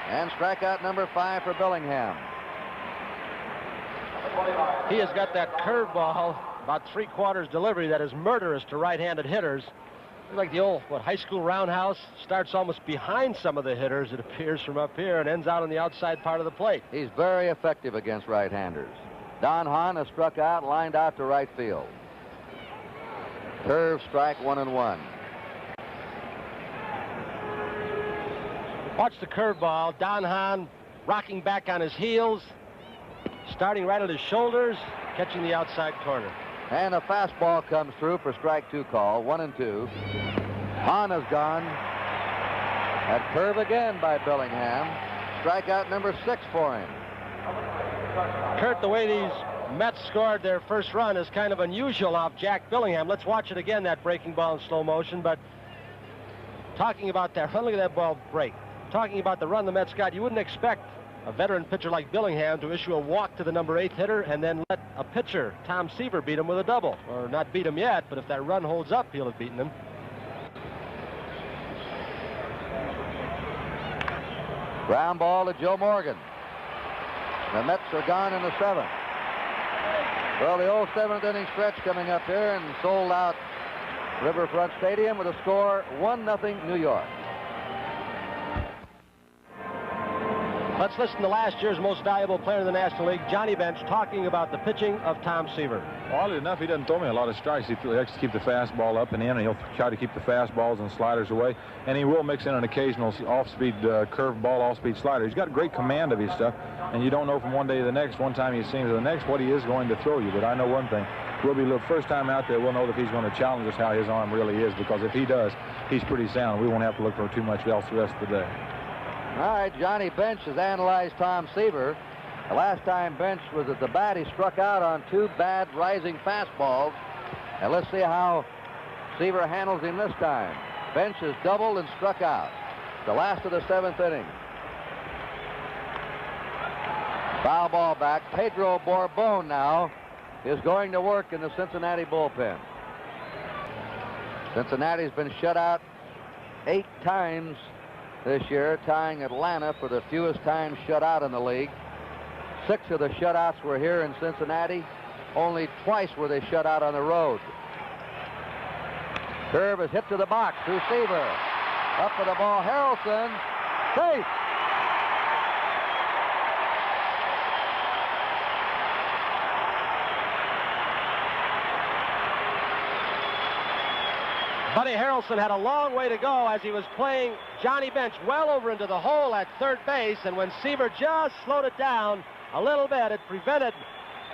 And strikeout number 5 for Billingham. He has got that curveball, about 3/4 delivery, that is murderous to right-handed hitters. Like the old, high school roundhouse, starts almost behind some of the hitters, it appears, from up here, and ends out on the outside part of the plate. He's very effective against right-handers. Don Hahn has struck out, lined out to right field. Curve, strike, 1-1. Watch the curveball. Don Hahn rocking back on his heels, starting right at his shoulders, catching the outside corner. And a fastball comes through for strike 2 call, 1-2. Hahn has gone. That curve again by Billingham. Strikeout number 6 for him. Kurt, the way these Mets scored their first run is kind of unusual off Jack Billingham. Let's watch it again, that breaking ball in slow motion. But talking about that run, look at that ball break. Talking about the run the Mets got, you wouldn't expect a veteran pitcher like Billingham to issue a walk to the number 8 hitter and then let a pitcher, Tom Seaver, beat him with a double. Or not beat him yet, but if that run holds up, he'll have beaten him. Ground ball to Joe Morgan. The Mets are gone in the 7th. Well, the old 7th inning stretch coming up here in sold-out Riverfront Stadium with a score 1-0 New York. Let's listen to last year's most valuable player in the National League, Johnny Bench, talking about the pitching of Tom Seaver. Oddly enough, he doesn't throw me a lot of strikes. He likes to keep the fastball up and in, and he'll try to keep the fastballs and sliders away. And he will mix in an occasional off-speed curve ball, off-speed slider. He's got great command of his stuff, and you don't know from one day to the next, one time he seems to the next, what he is going to throw you. But I know one thing. We'll be the first time out there, we'll know that he's going to challenge us how his arm really is, because if he does, he's pretty sound. We won't have to look for too much else the rest of the day. All right, Johnny Bench has analyzed Tom Seaver. The last time Bench was at the bat, he struck out on 2 bad rising fastballs. And let's see how Seaver handles him this time. Bench has doubled and struck out. The last of the 7th inning. Foul ball back. Pedro Borbon now is going to work in the Cincinnati bullpen. Cincinnati's been shut out 8 times this year, tying Atlanta for the fewest times shut out in the league. 6 of the shutouts were here in Cincinnati. Only twice were they shut out on the road. Curve is hit to the box through Seaver. Up for the ball, Harrelson. Safe. Buddy Harrelson had a long way to go as he was playing Johnny Bench well over into the hole at third base, and when Seaver just slowed it down a little bit, it prevented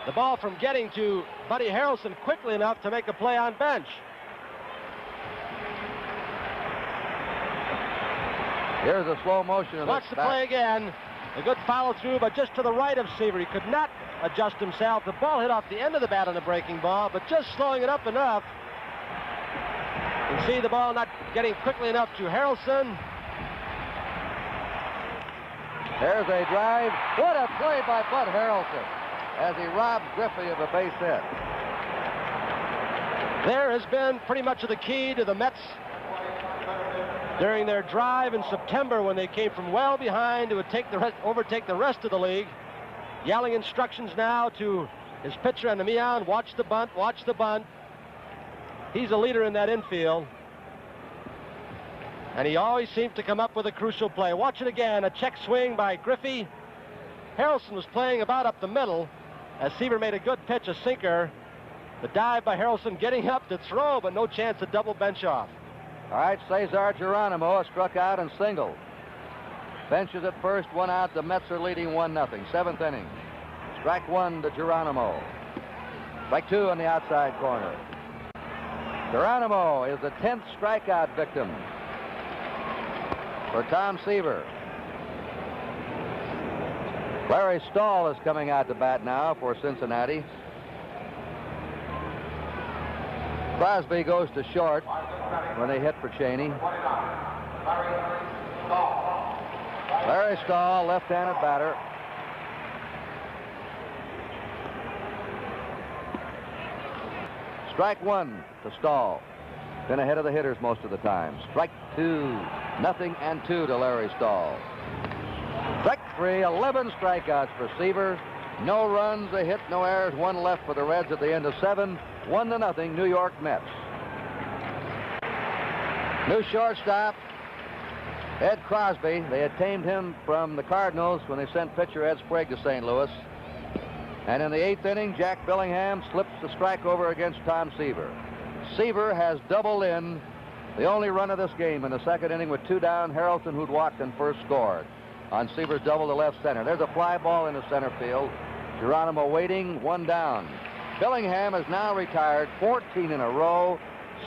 the ball from getting to Buddy Harrelson quickly enough to make a play on Bench. Here's a slow motion of Watch the play again. A good follow through, but just to the right of Seaver. He could not adjust himself. The ball hit off the end of the bat on the breaking ball, but just slowing it up enough. You can see the ball not getting quickly enough to Harrelson. There's a drive. What a play by Bud Harrelson as he robs Griffey of a base hit. There has been pretty much of the key to the Mets during their drive in September when they came from well behind to overtake the rest of the league. Yelling instructions now to his pitcher and the Meon, watch the bunt, watch the bunt. He's a leader in that infield. And he always seems to come up with a crucial play. Watch it again, a check swing by Griffey. Harrelson was playing about up the middle as Seaver made a good pitch, a sinker. The dive by Harrelson getting up to throw, but no chance to double Bench off. All right, Cesar Geronimo struck out and singled. Bench is at first, 1 out. The Mets are leading 1-0. 7th inning. Strike 1 to Geronimo. Strike 2 on the outside corner. Geronimo is the 10th strikeout victim for Tom Seaver. Larry Stahl is coming out to bat now for Cincinnati. Crosby goes to short when they hit for Cheney. Larry Stahl, left-handed batter. Strike 1 to Stahl. Been ahead of the hitters most of the time. Strike 2, 0 2 to Larry Stahl. Strike 3, 11 strikeouts for Seaver. No runs, a hit, no errors, 1 left for the Reds at the end of 7. 1-0 New York Mets. New shortstop, Ed Crosby. They had tamed him from the Cardinals when they sent pitcher Ed Sprague to St. Louis. And in the 8th inning, Jack Billingham slips the strike over against Tom Seaver. Seaver has doubled in the only run of this game in the 2nd inning with 2 down. Harrelson, who'd walked and first scored on Seaver's double to left center. There's a fly ball in the center field. Geronimo waiting, 1 down. Billingham is now retired 14 in a row,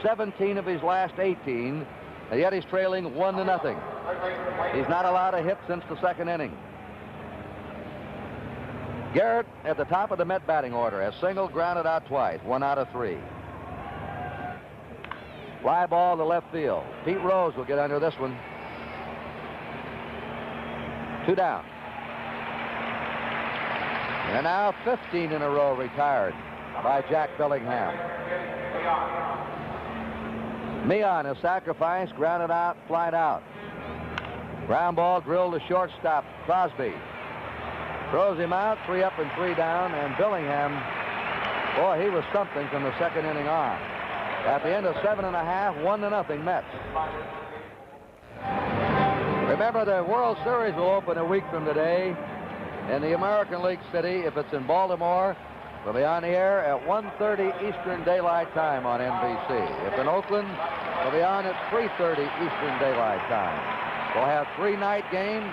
17 of his last 18, and yet he's trailing 1-0. He's not allowed a hit since the 2nd inning. Garrett at the top of the Met batting order has singled, grounded out twice, 1 out of 3. Fly ball to left field. Pete Rose will get under this one. 2 down. And now 15 in a row retired by Jack Billingham. Meon is sacrificed, grounded out, flied out. Ground ball drilled to shortstop Crosby. Throws him out, 3 up and 3 down, and Billingham, boy, he was something from the 2nd inning on. At the end of 7 1/2, 1-0 Mets. Remember, the World Series will open a week from today in the American League City. If it's in Baltimore, we'll be on the air at 1:30 Eastern Daylight Time on NBC. If in Oakland, we'll be on at 3:30 Eastern Daylight Time. We'll have 3 night games.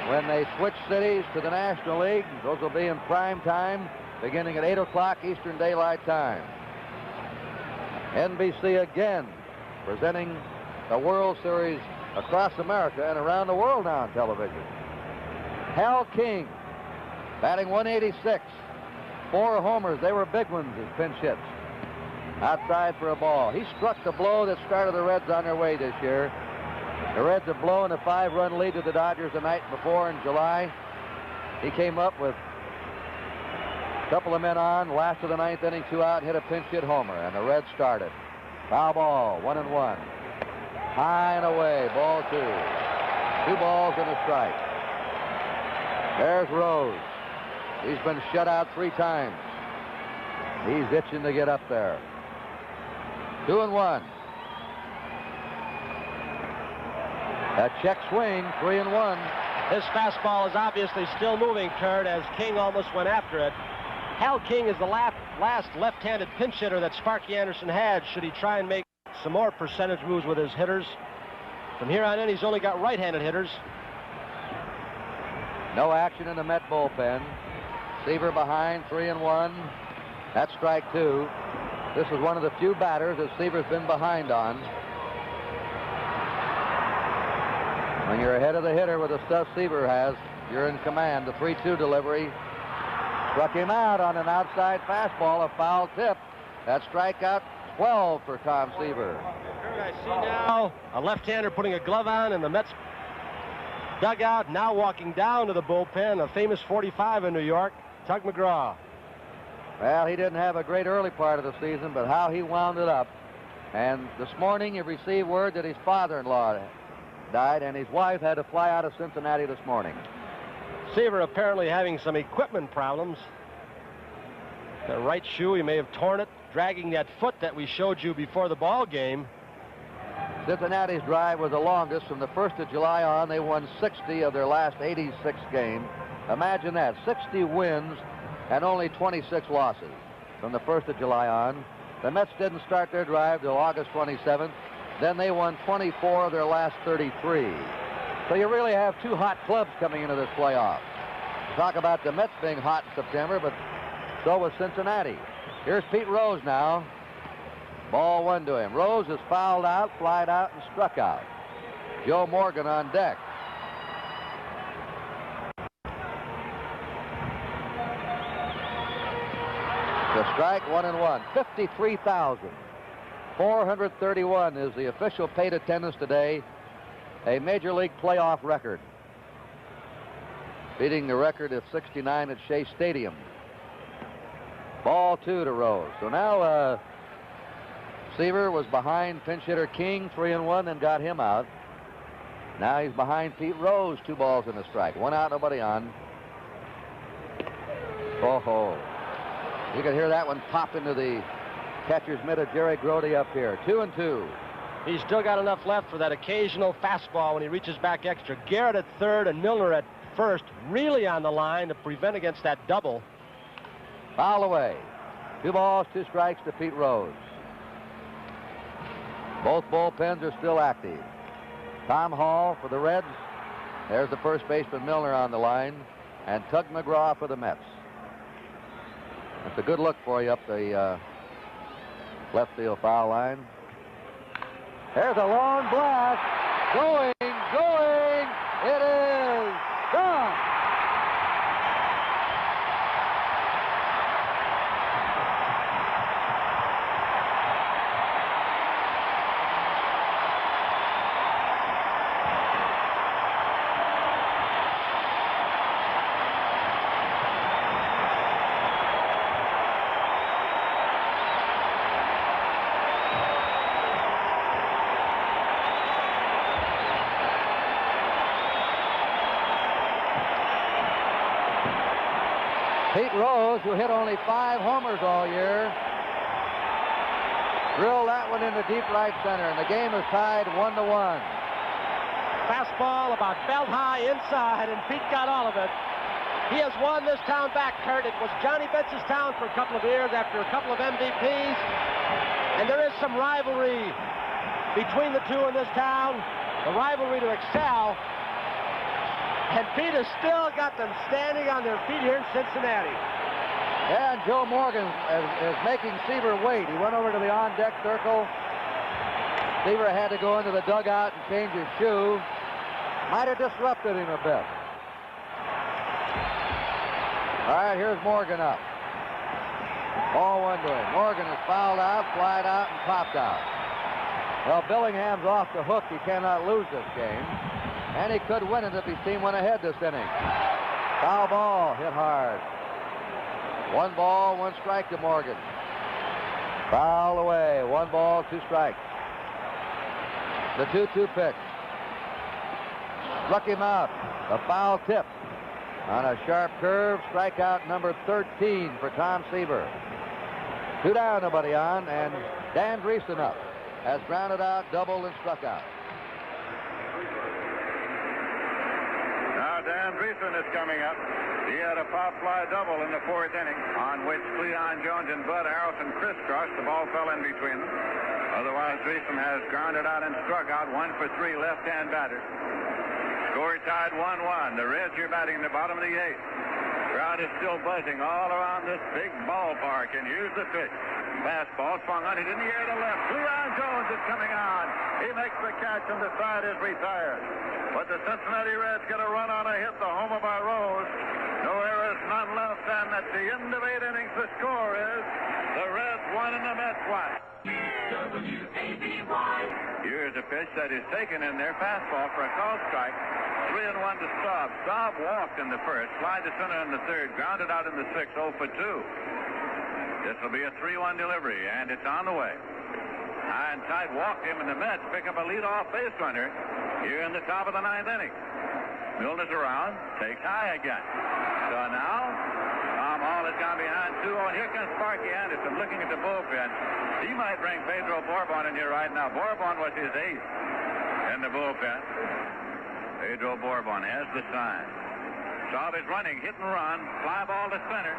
When they switch cities to the National League, those will be in prime time, beginning at 8 o'clock Eastern Daylight Time. NBC again presenting the World Series across America and around the world now on television. Hal King, batting 186, 4 homers. They were big ones as pinch hits. Outside for a ball. He struck the blow that started the Reds on their way this year. The Reds have blown a 5-run lead to the Dodgers the night before in July. He came up with a couple of men on, last of the 9th inning, 2 out, hit a pinch hit homer, and the Reds started. Foul ball, 1-1. High and away, ball 2. 2 balls and a strike. There's Rose. He's been shut out 3 times. He's itching to get up there. 2-1. A check swing, 3-1. His fastball is obviously still moving, Kurt, as King almost went after it. Hal King is the last left-handed pinch hitter that Sparky Anderson had, should he try and make some more percentage moves with his hitters. From here on in, he's only got right-handed hitters. No action in the Met bullpen. Seaver behind, 3-1. That's strike 2. This is one of the few batters that Seaver's been behind on. When you're ahead of the hitter with the stuff Seaver has, you're in command. The 3-2 delivery struck him out on an outside fastball, a foul tip. That's strikeout 12 for Tom Seaver. I see now a left-hander putting a glove on in the Mets dugout, now walking down to the bullpen, a famous 45 in New York, Tug McGraw. Well, he didn't have a great early part of the season, but how he wound it up. And this morning he received word that his father-in-law died, and his wife had to fly out of Cincinnati this morning. Seaver apparently having some equipment problems. The right shoe, he may have torn it, dragging that foot that we showed you before the ball game. Cincinnati's drive was the longest. From the 1st of July on, they won 60 of their last 86 games. Imagine that, 60 wins and only 26 losses from the 1st of July on. The Mets didn't start their drive till August 27th. Then they won 24 of their last 33. So you really have 2 hot clubs coming into this playoff. Talk about the Mets being hot in September, but so was Cincinnati. Here's Pete Rose now. Ball 1 to him. Rose is fouled out, flied out, and struck out. Joe Morgan on deck. The strike, 1-1. 53,431 is the official paid attendance today. A Major League playoff record. Beating the record of 69 at Shea Stadium. Ball 2 to Rose. So now Seaver was behind pinch hitter King, 3-1, and got him out. Now he's behind Pete Rose, 2 balls and a strike. 1 out, nobody on. Oh-ho. You can hear that one pop into the catcher's mitt of Jerry Grody up here. 2-2. He's still got enough left for that occasional fastball when he reaches back extra. Garrett at third and Milner at first, really on the line to prevent against that double. Foul away. 2 balls, 2 strikes to Pete Rose. Both bullpens are still active. Tom Hall for the Reds. There's the first baseman Milner on the line. And Tug McGraw for the Mets. That's a good look for you up the left field foul line. There's a long blast. Going. It is gone. Pete Rose, who hit only 5 homers all year, drilled that one into deep right center, and the game is tied 1-1. Fastball about belt high inside, and Pete got all of it. He has won this town back, Kurt. It was Johnny Bench's town for a couple of years after a couple of MVPs, and there is some rivalry between the two in this town, the rivalry to excel. And Pete has still got them standing on their feet here in Cincinnati. Yeah, and Joe Morgan is making Seaver wait. He went over to the on-deck circle. Seaver had to go into the dugout and change his shoe. Might have disrupted him a bit. All right, here's Morgan up. Ball 1 to him. Morgan is fouled out, flied out, and popped out. Well, Billingham's off the hook. He cannot lose this game. And he could win it if his team went ahead this inning. Foul ball, hit hard. 1 ball, 1 strike to Morgan. Foul away, 1 ball, 2 strikes. The 2-2 pitch. struck him out. The foul tip on a sharp curve. Strikeout number 13 for Tom Seaver. 2 down, nobody on, and Dan Dreesen up. Has grounded out, doubled, and struck out. Now Dan Dreesen is coming up. He had a pop fly double in the 4th inning, on which Cleon Jones and Bud Harrelson crisscrossed. The ball fell in between them. Otherwise, Dreesen has grounded out and struck out. 1 for 3 left-hand batter. Score tied 1-1. The Reds are batting in the bottom of the 8th. Crowd is still buzzing all around this big ballpark. And here's the pitch. Fastball swung on it in the air to left. Cleon Jones is coming on. He makes the catch and the side is retired. But the Cincinnati Reds get a run on a hit, the home of our Rose. No errors, none left, and at the end of 8 innings, the score is the Reds 1 and the Mets 1. WABY. Here's a pitch that is taken in there, fastball for a call strike. 3-1 to Staub. Staub walked in the 1st, fly to center in the 3rd, grounded out in the 6th, 0 for 2. This will be a 3-1 delivery, and it's on the way. High and tight walked him, and the Mets pick up a leadoff base runner here in the top of the 9th inning. Milner's around, takes high again. So now, Tom Hall has gone behind 2-0, and here comes Sparky Anderson looking at the bullpen. He might bring Pedro Bourbon in here right now. Bourbon was his ace in the bullpen. Pedro Bourbon has the sign. Staub is running, hit and run, fly ball to center.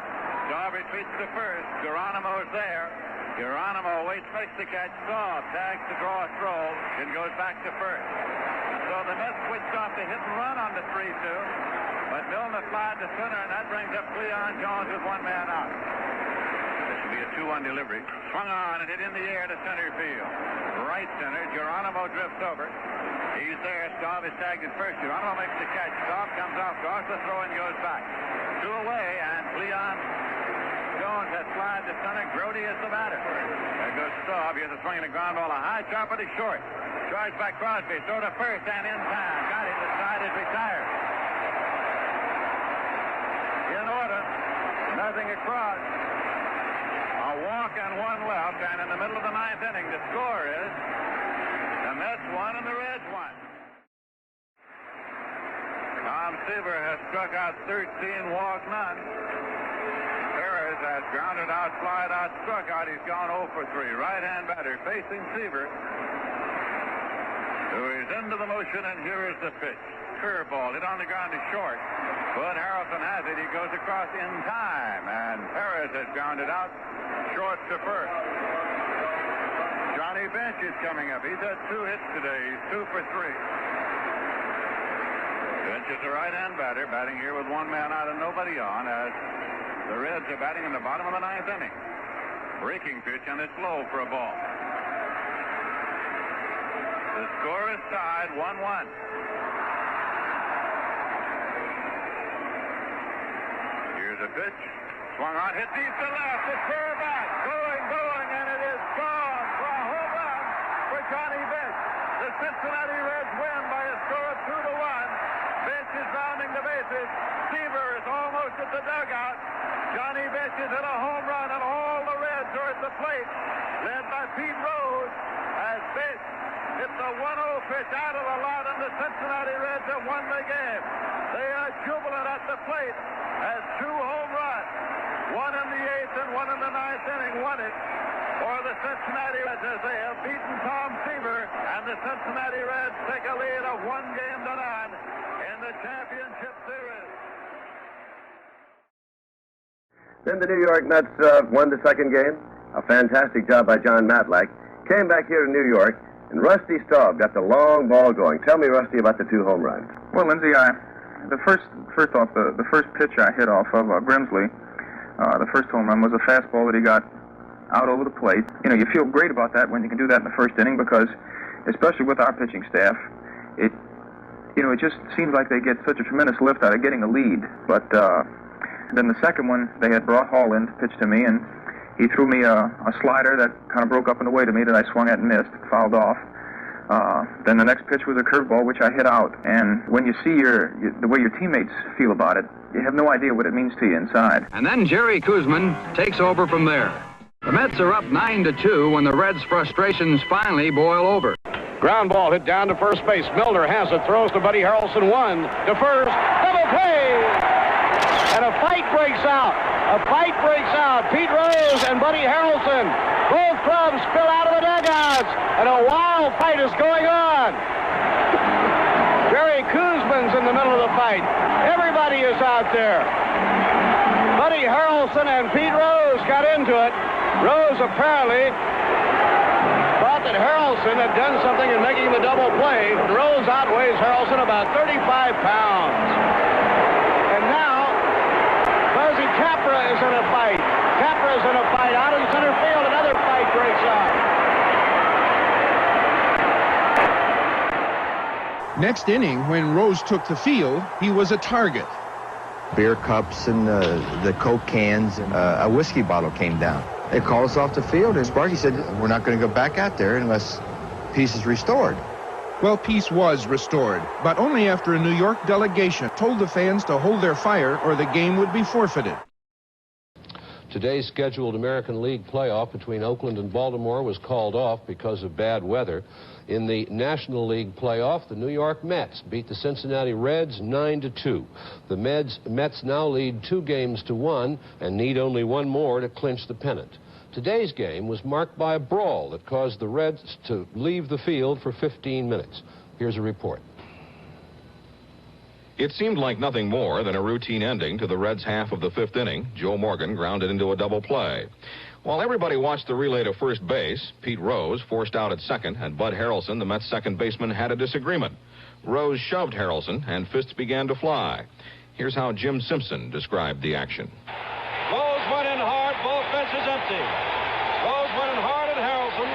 Staub retreats to 1st. Geronimo's there. Geronimo waits, makes the catch. Staub tags to draw a throw, and goes back to 1st. So the Mets switched off the hit and run on the 3-2. But Milner flied to center, and that brings up Cleon Jones with 1 man out. This will be a 2-1 delivery. Swung on and hit in the air to center field. Right center, Geronimo drifts over. He's there. Staub is tagged at 1st. Geronimo makes the catch. Staub comes off, draws the throw, and goes back. 2 away, and Cleon Jones has flied to center. Grody is the batter. There goes Staub. Here's a swing and a ground ball. A high chop, but it's short. Drives back Crosby. Throw to 1st and in time. Got it. The side is retired. In order. Nothing across. A walk and 1 left. And in the middle of the 9th inning, the score is the Mets 1 and the Reds 1. Tom Seaver has struck out 13, walked none. Perez has grounded out, flied out, struck out. He's gone 0 for 3. Right-hand batter facing Seaver, who is into the motion, and here is the pitch. Curveball hit on the ground to short. Bud Harrelson has it. He goes across in time, and Perez has grounded out, short to 1st. Johnny Bench is coming up. He's had 2 hits today. He's 2 for 3. Bench is a right-hand batter, batting here with 1 man out and nobody on, as the Reds are batting in the bottom of the 9th inning. Breaking pitch, and it's low for a ball. The score is tied 1-1. Here's a pitch. Swung on, hit deep to left. It's fair back. Going, and it is gone for a home run for Johnny Bench. The Cincinnati Reds win by a score of 2-1. Bench is rounding the bases. Seaver is almost at the dugout. Johnny Bench is hit a home run, and all the Reds are at the plate, led by Pete Rose, as Bench hits a 1-0 pitch out of the lot, and the Cincinnati Reds have won the game. They are jubilant at the plate as 2 home runs, 1 in the 8th and 1 in the 9th inning, won it for the Cincinnati Reds, as they have beaten Tom Seaver, and the Cincinnati Reds take a lead of 1-0 in the championship series. Then the New York Mets won the 2nd game. A fantastic job by John Matlack. Came back here to New York, and Rusty Staub got the long ball going. Tell me, Rusty, about the 2 home runs. Well, Lindsay, the first pitch I hit off of Grimsley, the first home run was a fastball that he got out over the plate. You know, you feel great about that when you can do that in the 1st inning, because, especially with our pitching staff, it just seems like they get such a tremendous lift out of getting a lead. But then the second one, they had brought Hall in to pitch to me, and he threw me a slider that kind of broke up and away to me that I swung at and missed, fouled off. Then the next pitch was a curveball, which I hit out. And when you see the way your teammates feel about it, you have no idea what it means to you inside. And then Jerry Kuzman takes over from there. The Mets are up 9-2 when the Reds' frustrations finally boil over. Ground ball hit down to first base. Milner has it, throws to Buddy Harrelson. One to first. Double play! And a fight breaks out. A fight breaks out. Pete Rose and Buddy Harrelson. Both clubs spill out of the dugouts. And a wild fight is going on. Jerry Koosman's in the middle of the fight. Everybody is out there. Buddy Harrelson and Pete Rose got into it. Rose apparently thought that Harrelson had done something in making the double play. Rose outweighs Harrelson about 35 pounds. And now, Buzzy Capra is in a fight. Capra is in a fight. Out in center field, another fight breaks out. Next inning, when Rose took the field, he was a target. Beer cups and the Coke cans, a whiskey bottle came down. They called us off the field, and Sparky said, we're not going to go back out there unless peace is restored. Well, peace was restored, but only after a New York delegation told the fans to hold their fire or the game would be forfeited. Today's scheduled American League playoff between Oakland and Baltimore was called off because of bad weather. In the National League playoff, the New York Mets beat the Cincinnati Reds 9-2. The Mets now lead 2-1 and need only one more to clinch the pennant. Today's game was marked by a brawl that caused the Reds to leave the field for 15 minutes. Here's a report. It seemed like nothing more than a routine ending to the Reds' half of the fifth inning. Joe Morgan grounded into a double play. While everybody watched the relay to first base, Pete Rose forced out at second, and Bud Harrelson, the Mets' second baseman, had a disagreement. Rose shoved Harrelson, and fists began to fly. Here's how Jim Simpson described the action. Rose went in hard, both benches empty. Rose went in hard at Harrelson.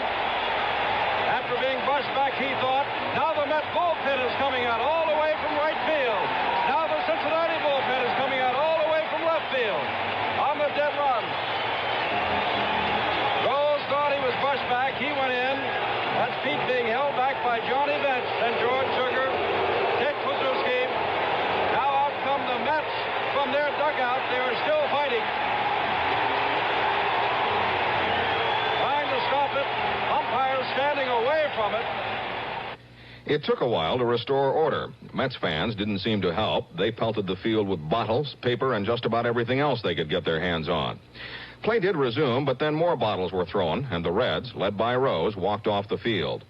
After being brushed back, he thought, now the Met bullpen is coming out all the way from right field. Now the Cincinnati bullpen is coming out all the way from left field. On the dead run. Rose thought he was brushed back. He went in. That's Pete being held back by Johnny Bench and George Sugar. Dick Kluszewski. Now out come the Mets from their dugout. They are still fighting. Trying to stop it. Umpires standing away from it. It took a while to restore order. Mets fans didn't seem to help. They pelted the field with bottles, paper, and just about everything else they could get their hands on. Play did resume, but then more bottles were thrown, and the Reds, led by Rose, walked off the field.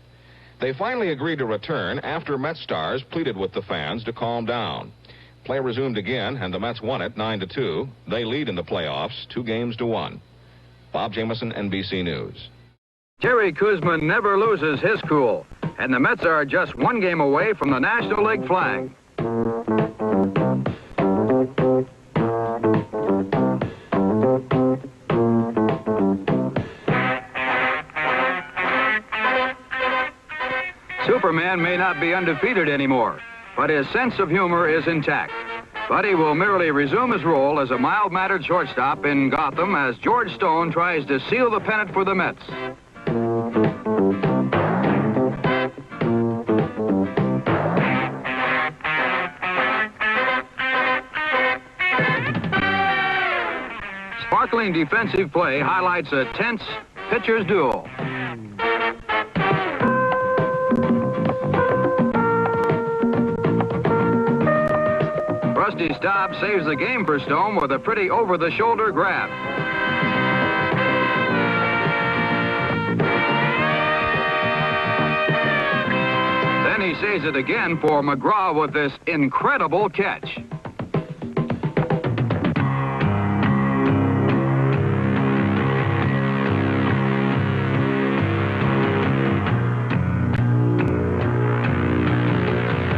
They finally agreed to return after Mets stars pleaded with the fans to calm down. Play resumed again, and the Mets won it 9-2. They lead in the playoffs 2-1. Bob Jamison, NBC News. Jerry Koosman never loses his cool, and the Mets are just one game away from the National League flag. Superman may not be undefeated anymore, but his sense of humor is intact. Buddy will merely resume his role as a mild-mannered shortstop in Gotham as George Stone tries to seal the pennant for the Mets. Sparkling defensive play highlights a tense pitcher's duel. Rusty Staub saves the game for Stone with a pretty over-the-shoulder grab. Then he saves it again for McGraw with this incredible catch.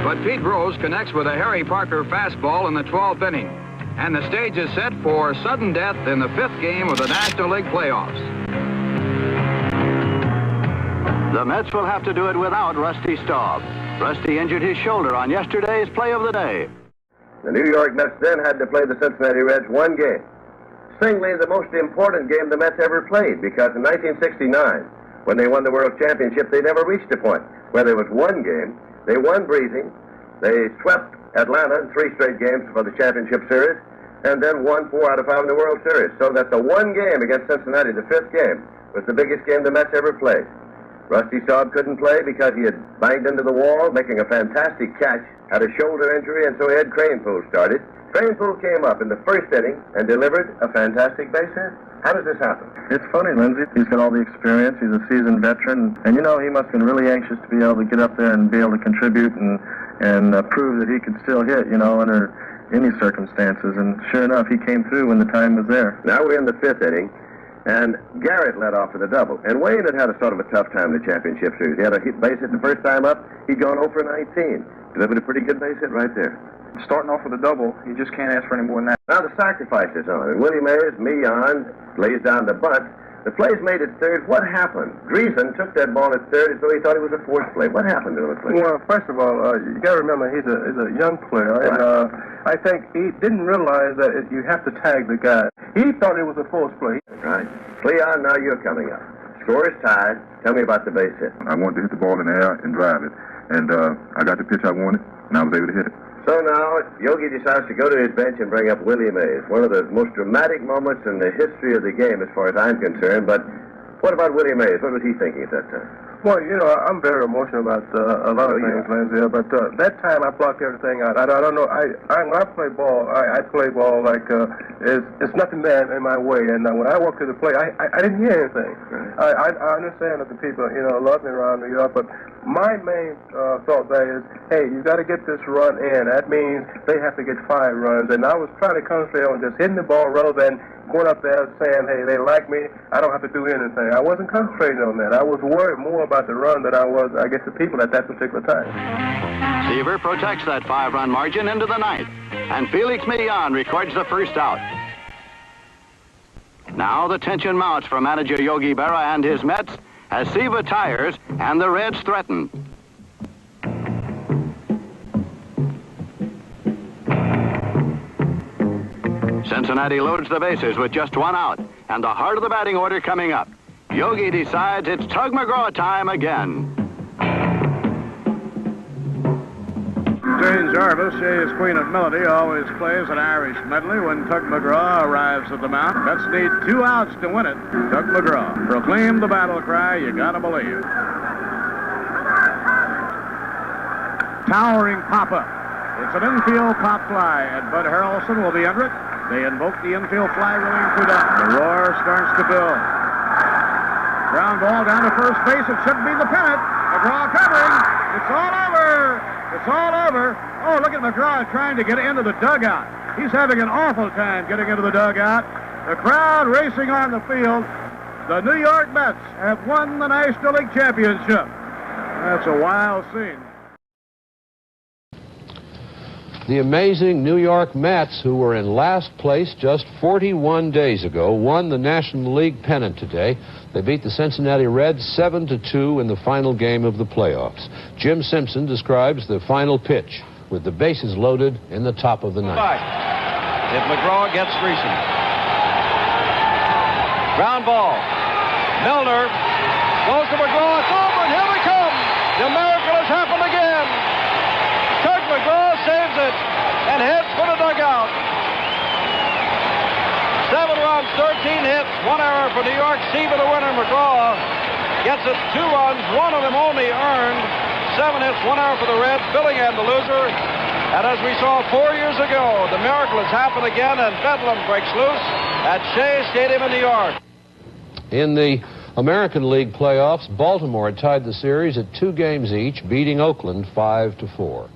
But Pete Rose connects with a Harry Parker fastball in the 12th inning. And the stage is set for sudden death in the 5th game of the National League playoffs. The Mets will have to do it without Rusty Staub. Rusty injured his shoulder on yesterday's play of the day. The New York Mets then had to play the Cincinnati Reds one game. Singly, the most important game the Mets ever played, because in 1969, when they won the World Championship, they never reached a point where there was one game. They won breathing. They swept Atlanta in 3 straight games for the championship series, and then won 4 out of 5 in the World Series. So that the one game against Cincinnati, the 5th game, was the biggest game the Mets ever played. Rusty Staub couldn't play because he had banged into the wall, making a fantastic catch, had a shoulder injury, and so he had Cranepool started. Cranepool came up in the first inning and delivered a fantastic base hit. How does this happen? It's funny, Lindsay. He's got all the experience. He's a seasoned veteran. And, you know, he must have been really anxious to be able to get up there and be able to contribute and prove that he could still hit, you know, under any circumstances. And sure enough, he came through when the time was there. Now we're in the fifth inning, and Garrett led off for the double. And Wayne had a sort of a tough time in the championship series. He had a base hit the first time up. He'd gone 0 for 19. Delivered a pretty good base hit right there. Starting off with a double, you just can't ask for any more than that. Now the sacrifice is on, and Willie Mays, on, lays down the bunt. The play's made at third. What happened? Dreesen took that ball at third as though he thought it was a fourth play. What happened to him? Well, first of all, you got to remember he's a young player, right. And I think he didn't realize that you have to tag the guy. He thought it was a fourth play. Right. Cleon, now you're coming up. Score is tied. Tell me about the base hit. I wanted to hit the ball in the air and drive it, and I got the pitch I wanted, and I was able to hit it. So now, Yogi decides to go to his bench and bring up Willie Mays, one of the most dramatic moments in the history of the game as far as I'm concerned. But what about Willie Mays? What was he thinking at that time? Well, you know, I'm very emotional about a lot of things, Lindsay, but that time I blocked everything out. I don't know. When I play ball, I play ball like it's nothing bad in my way. And when I walk to the plate, I didn't hear anything. I understand that the people, you know, love me around New York, but my main thought there is, hey, you got to get this run in. That means they have to get 5 runs. And I was trying to concentrate on just hitting the ball rather than going up there saying, hey, they like me, I don't have to do anything. I wasn't concentrating on that. I was worried more about the run than I was, I guess, the people at that particular time. Seaver protects that 5-run margin into the ninth, and Felix Millian records the first out. Now the tension mounts for manager Yogi Berra and his Mets as Seaver tires and the Reds threaten. Cincinnati loads the bases with just 1 out, and the heart of the batting order coming up. Yogi decides it's Tug McGraw time again. Jane Jarvis, Shay's Queen of Melody, always plays an Irish medley when Tug McGraw arrives at the mound. Mets need 2 outs to win it. Tug McGraw, proclaim the battle cry, you gotta believe. Towering pop-up. It's an infield pop fly, and Bud Harrelson will be under it. They invoke the infield fly rolling through down. The roar starts to build. Ground ball down to first base. It should be the pennant. McGraw covering. It's all over. It's all over. Oh, look at McGraw trying to get into the dugout. He's having an awful time getting into the dugout. The crowd racing on the field. The New York Mets have won the National League Championship. That's a wild scene. The amazing New York Mets, who were in last place just 41 days ago, won the National League pennant today. They beat the Cincinnati Reds 7-2 in the final game of the playoffs. Jim Simpson describes the final pitch with the bases loaded in the top of the ninth. If McGraw gets Dreesen. Ground ball. Milner goes to McGraw. It's over, and here we come. The miracle has happened again. Tug McGraw saves it and heads for the dugout. 7 runs, 13 hits, 1 error for New York. Seaver the winner. McGraw gets it 2 runs, 1 of them only earned. 7 hits, 1 error for the Reds. Billingham the loser. And as we saw 4 years ago, the miracle has happened again, and Bedlam breaks loose at Shea Stadium in New York. In the American League playoffs, Baltimore tied the series at 2 games each, beating Oakland 5-4.